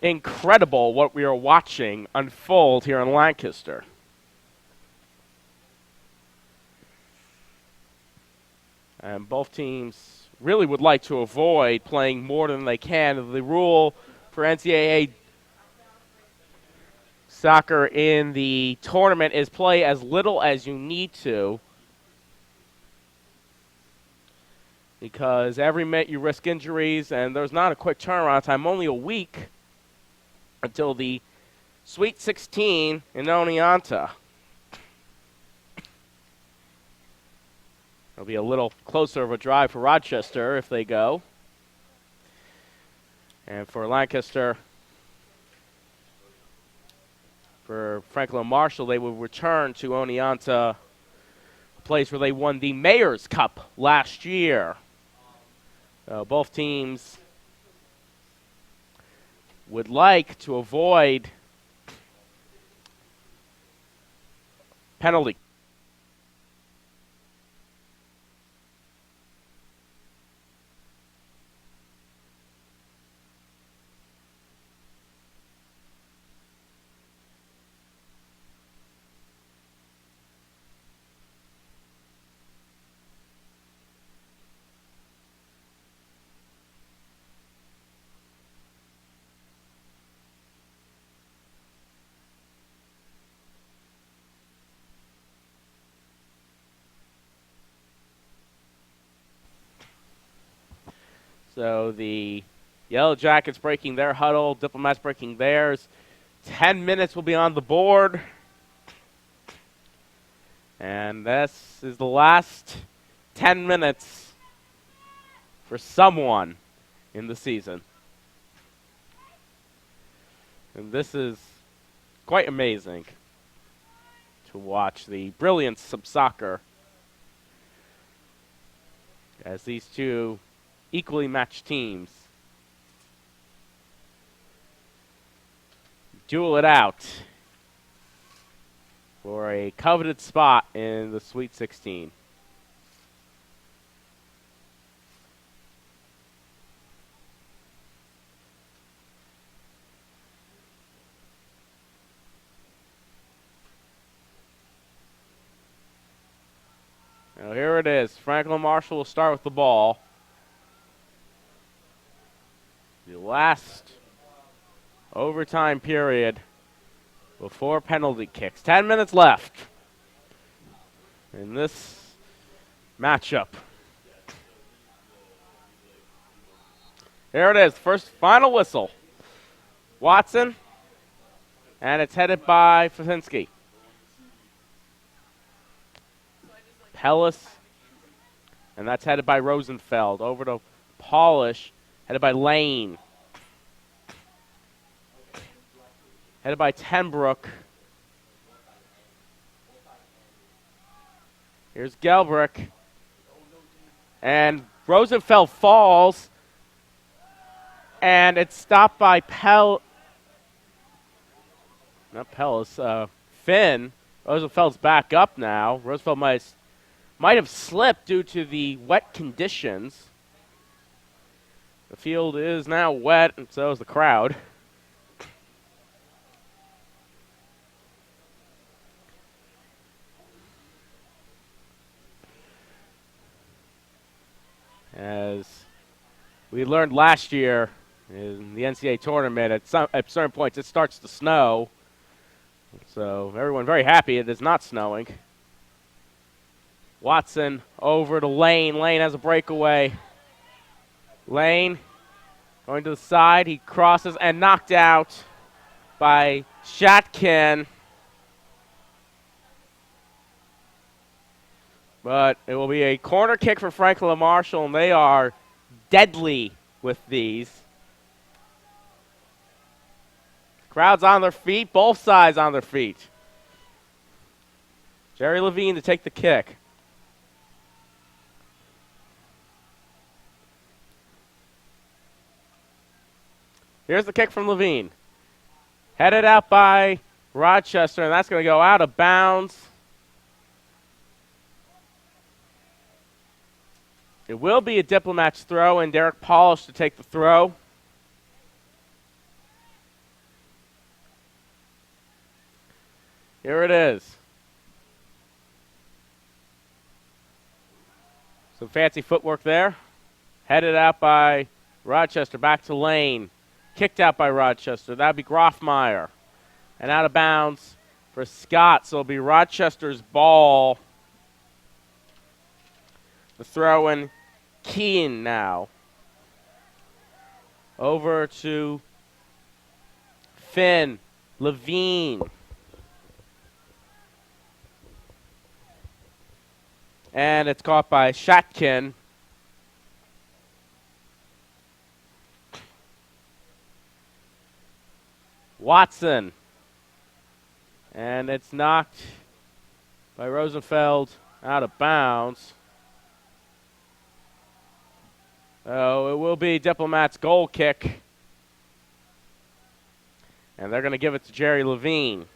incredible what we are watching unfold here in Lancaster. And both teams really would like to avoid playing more than they can. The rule for NCAA soccer in the tournament is play as little as you need to, because every minute you risk injuries, and there's not a quick turnaround time, only a week until the Sweet 16 in Oneonta. It'll be a little closer of a drive for Rochester if they go. And for Lancaster, for Franklin Marshall, they will return to Oneonta, a place where they won the Mayor's Cup last year. Both teams would like to avoid penalty. So the Yellow Jackets breaking their huddle, Diplomats breaking theirs. 10 minutes will be on the board. And this is the last 10 minutes for someone in the season. And this is quite amazing to watch the brilliance of soccer as these two equally matched teams duel it out for a coveted spot in the Sweet 16. Now here it is. Franklin Marshall will start with the ball. The last overtime period before penalty kicks. 10 minutes left in this matchup. Here it is, first final whistle. Watson, and it's headed by Fasinski. Pellis, and that's headed by Rosenfeld. Over to Polish, headed by Lane. Headed by Tenbrook. Here's Gelbrick. And Rosenfeld falls. And it's stopped by Finn. Rosenfeld's back up now. Rosenfeld might have slipped due to the wet conditions. The field is now wet, and so is the crowd. As we learned last year in the NCAA tournament, at certain points it starts to snow. So everyone very happy it is not snowing. Watson over to Lane. Lane has a breakaway. Lane going to the side. He crosses and knocked out by Shatkin. But it will be a corner kick for Franklin Marshall, and they are deadly with these. Crowd's on their feet, both sides on their feet. Jerry Levine to take the kick. Here's the kick from Levine. Headed out by Rochester, and that's going to go out of bounds. It will be a Diplomats throw, and Derek Polish to take the throw. Here it is. Some fancy footwork there. Headed out by Rochester, back to Lane. Kicked out by Rochester. That would be Groffmeyer. And out of bounds for Scott, so it'll be Rochester's ball. The throw in Keane now. Over to Finn. Levine. And it's caught by Shatkin. Watson. And it's knocked by Rosenfeld out of bounds. So it will be Diplomats' goal kick. And they're going to give it to Jerry Levine.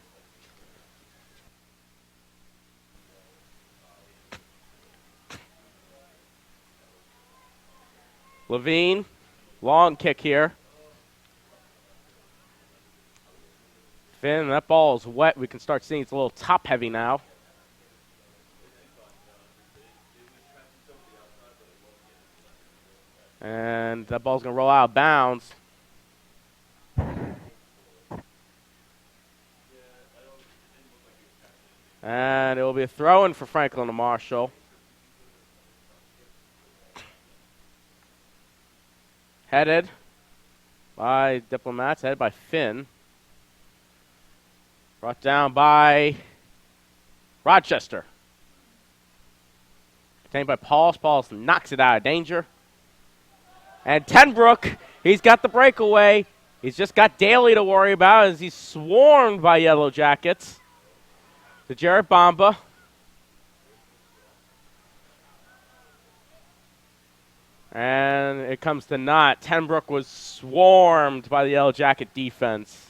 Levine, long kick here. Finn, that ball is wet. We can start seeing it's a little top heavy now. And that ball's going to roll out of bounds. And it will be a throw-in for Franklin and Marshall. Headed by Diplomats, headed by Finn. Brought down by Rochester. Contained by Pauls. Pauls knocks it out of danger. And Tenbrook, he's got the breakaway. He's just got Daly to worry about as he's swarmed by Yellow Jackets. To Jarrett Bamba. And it comes to naught. Tenbrook was swarmed by the Yellow Jacket defense.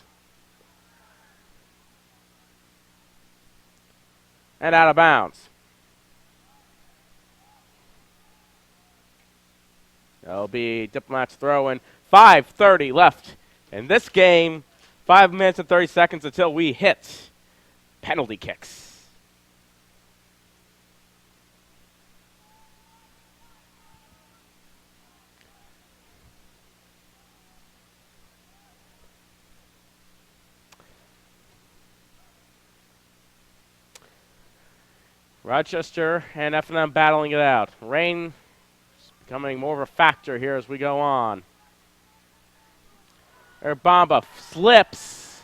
and out of bounds. That'll be Diplomats throwing. 5:30 left in this game. 5 minutes and 30 seconds until we hit penalty kicks. Rochester and F&M battling it out. Rain is becoming more of a factor here as we go on. Bomba slips.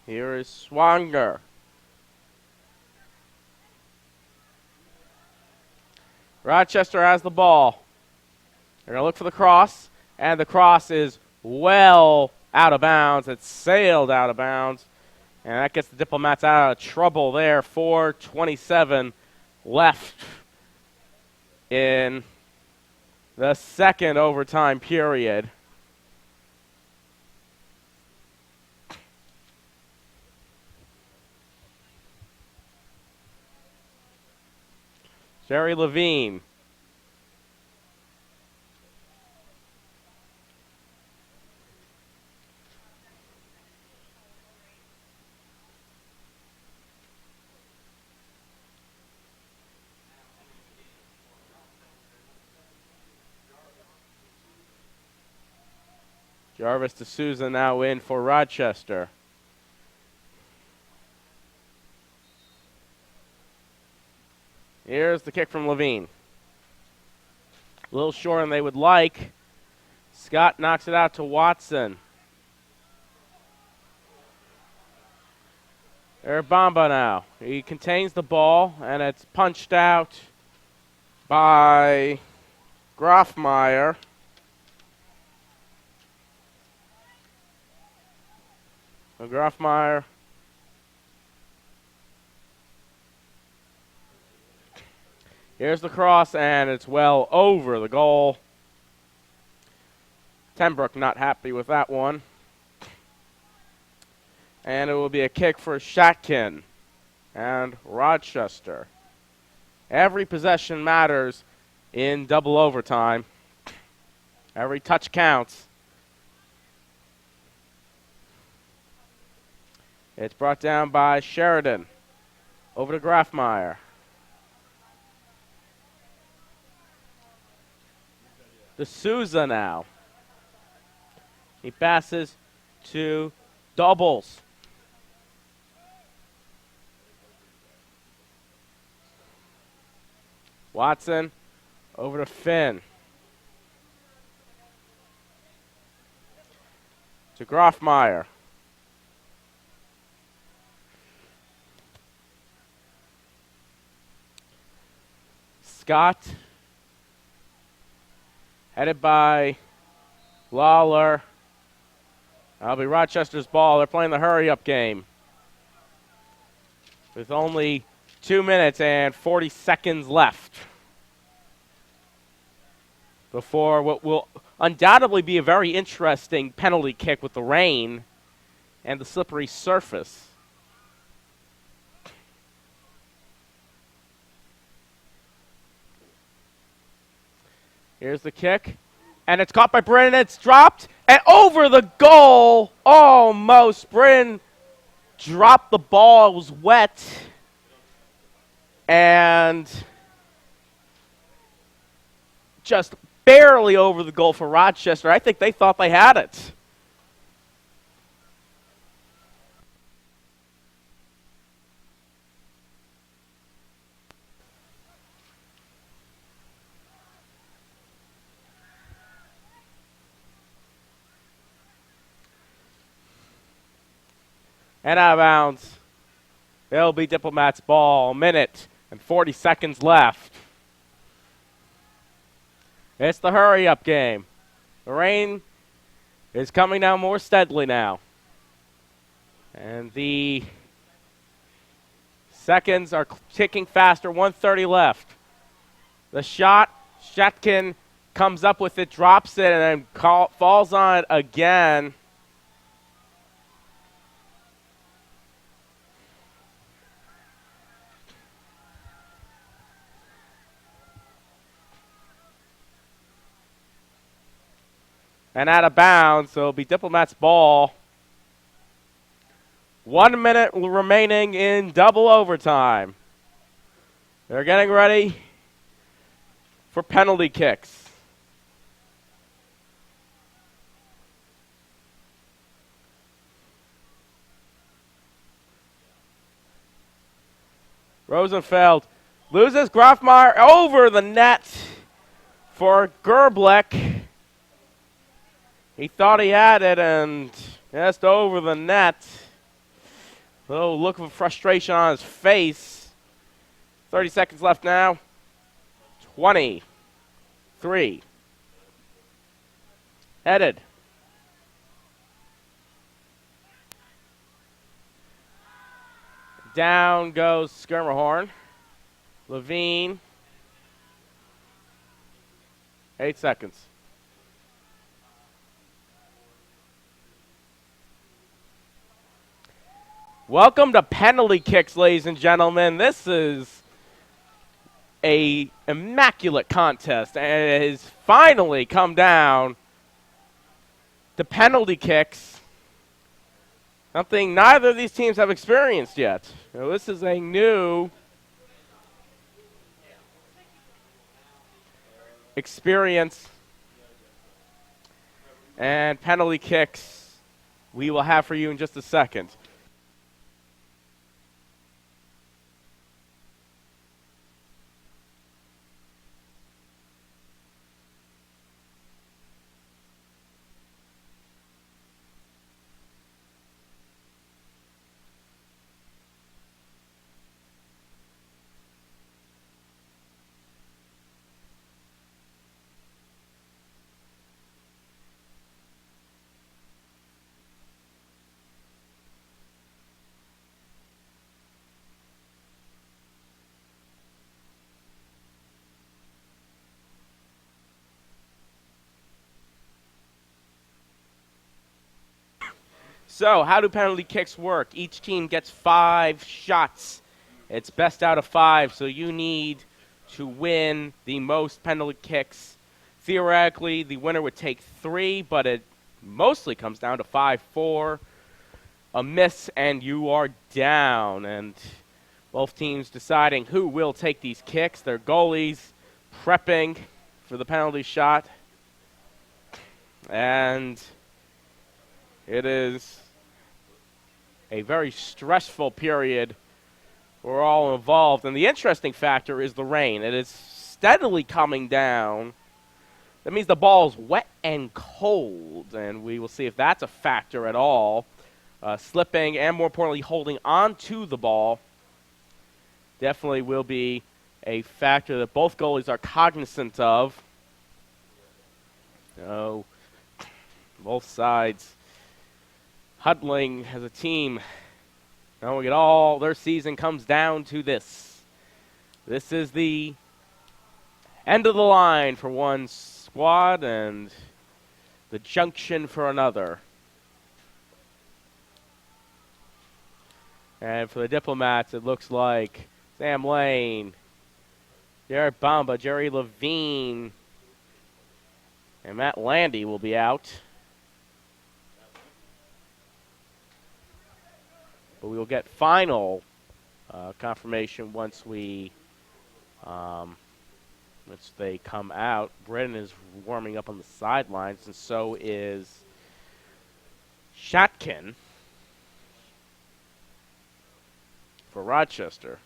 Here is Swanger. Rochester has the ball. They're going to look for the cross, and the cross is well out of bounds. It's sailed out of bounds, and that gets the Diplomats out of trouble there. 4:27 left in the second overtime period. Jerry Levine. Jarvis D'Souza now in for Rochester. Here's the kick from Levine. A little shorter than they would like. Scott knocks it out to Watson. Bomba now. He contains the ball, and it's punched out by Grofmeyer. Grofmeyer. Here's the cross, and it's well over the goal. Tenbrook not happy with that one. And it will be a kick for Shatkin and Rochester. Every possession matters in double overtime. Every touch counts. It's brought down by Sheridan. Over to Grofmeyer. D'Souza now. He passes to Doubles. Watson over to Finn. To Grofmeyer. Scott. Headed by Lawler. That'll be Rochester's ball. They're playing the hurry-up game. With only 2 minutes and 40 seconds left. Before what will undoubtedly be a very interesting penalty kick with the rain and the slippery surface. Here's the kick. And it's caught by Bryn. It's dropped. And over the goal. Almost. Bryn dropped the ball. It was wet. And just barely over the goal for Rochester. I think they thought they had it. And out of bounds. It'll be Diplomats' ball. A minute and 40 seconds left. It's the hurry-up game. The rain is coming down more steadily now. And the seconds are ticking faster. 1:30 left. The shot, Shatkin comes up with it, drops it, and then falls on it again. And out of bounds, so it'll be Diplomats' ball. 1 minute remaining in double overtime. They're getting ready for penalty kicks. Rosenfeld loses Grafmeyer over the net for Gerblek. He thought he had it and just over the net. A little look of frustration on his face. 30 seconds left now. 23. Headed. Down goes Skirmerhorn. Levine. 8 seconds. Welcome to penalty kicks, ladies and gentlemen. This is a immaculate contest, and it has finally come down to penalty kicks. Something neither of these teams have experienced yet. Now, this is a new experience, and penalty kicks we will have for you in just a second. So, how do penalty kicks work? Each team gets 5 shots. It's best out of 5, so you need to win the most penalty kicks. Theoretically, the winner would take 3, but it mostly comes down to 5-4. A miss, and you are down. And both teams deciding who will take these kicks. Their goalies prepping for the penalty shot. And it is a very stressful period for all involved. And the interesting factor is the rain. It is steadily coming down. That means the ball is wet and cold, and we will see if that's a factor at all. Slipping and, more importantly, holding on to the ball definitely will be a factor that both goalies are cognizant of. So, both sides huddling as a team, knowing it all, their season comes down to this. This is the end of the line for one squad and the junction for another. And for the Diplomats, it looks like Sam Lane, Jared Bamba, Jerry Levine, and Matt Landy will be out. But we will get final confirmation once they come out. Brennan is warming up on the sidelines, and so is Shatkin for Rochester.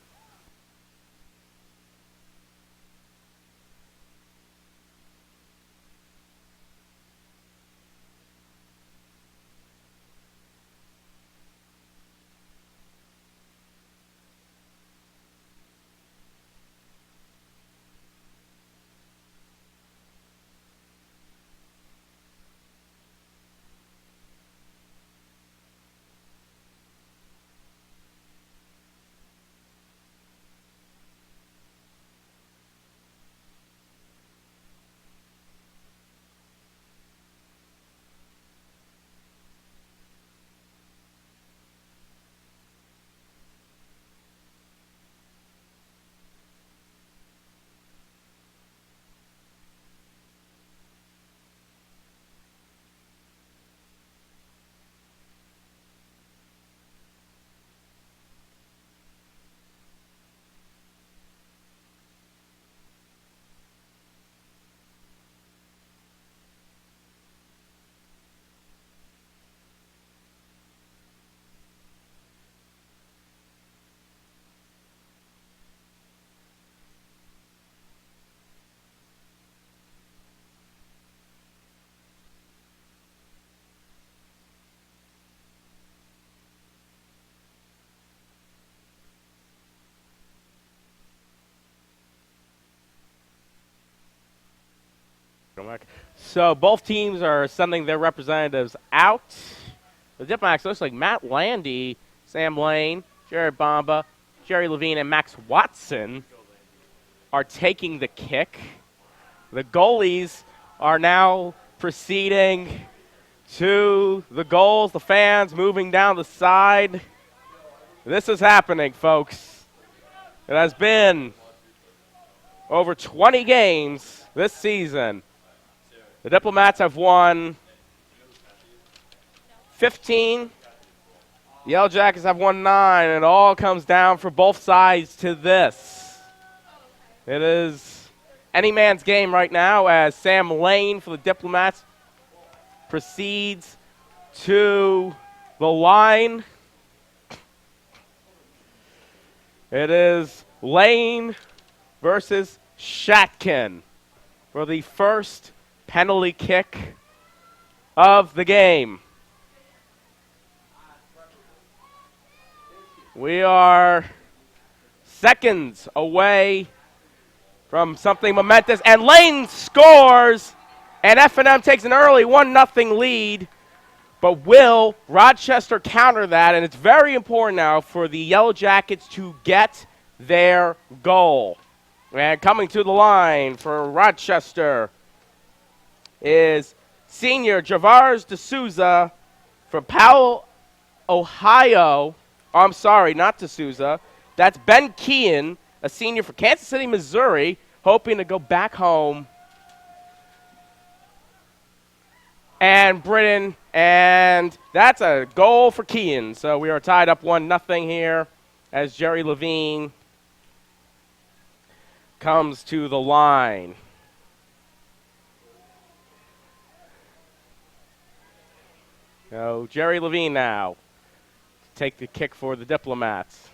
So both teams are sending their representatives out. The Diplomats looks like Matt Landy, Sam Lane, Jared Bomba, Jerry Levine, and Max Watson are taking the kick. The goalies are now proceeding to the goals. The fans moving down the side. This is happening, folks. It has been over 20 games this season. The Diplomats have won 15. The Yellow Jackets have won 9. And it all comes down for both sides to this. It is any man's game right now as Sam Lane for the Diplomats proceeds to the line. It is Lane versus Shatkin for the first penalty kick of the game. We are seconds away from something momentous, and Lane scores, and F&M takes an early 1-0 lead. But will Rochester counter that? And it's very important now for the Yellow Jackets to get their goal. And coming to the line for Rochester is senior Javars D'Souza from Powell, Ohio. Oh, I'm sorry, not D'Souza. That's Ben Kean, a senior from Kansas City, Missouri, hoping to go back home. And Britain, and that's a goal for Kean. So we are tied up 1-0 here as Jerry Levine comes to the line. So Jerry Levine now take the kick for the Diplomats.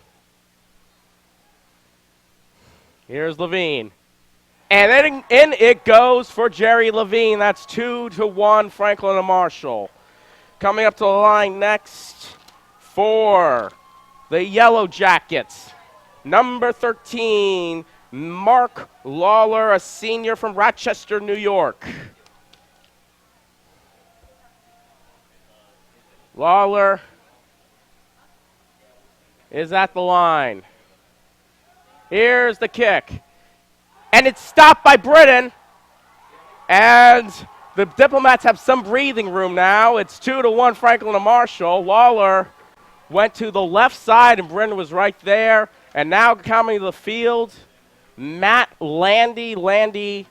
Here's Levine. And then in it goes for Jerry Levine. That's 2-1, Franklin and Marshall. Coming up to the line next for the Yellow Jackets. Number 13, Mark Lawler, a senior from Rochester, New York. Lawler is at the line. Here's the kick. And it's stopped by Britain. And the Diplomats have some breathing room now. It's 2-1 Franklin and Marshall. Lawler went to the left side and Britain was right there. And now coming to the field, Matt Landy. Landy,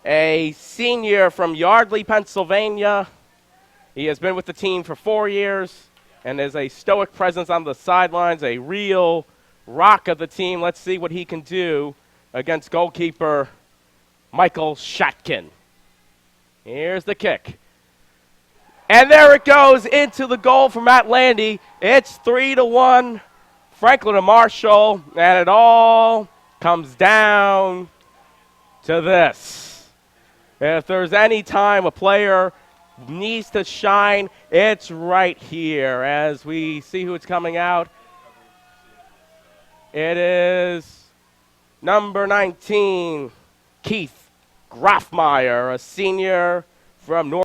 a senior from Yardley, Pennsylvania. He has been with the team for 4 years and is a stoic presence on the sidelines, a real rock of the team. Let's see what he can do against goalkeeper Michael Shatkin. Here's the kick. And there it goes into the goal for Matt Landy. It's 3-1 Franklin and Marshall, and it all comes down to this. If there's any time a player needs to shine, it's right here. As we see who it's coming out, it is number 19, Keith Grafmeyer, a senior from North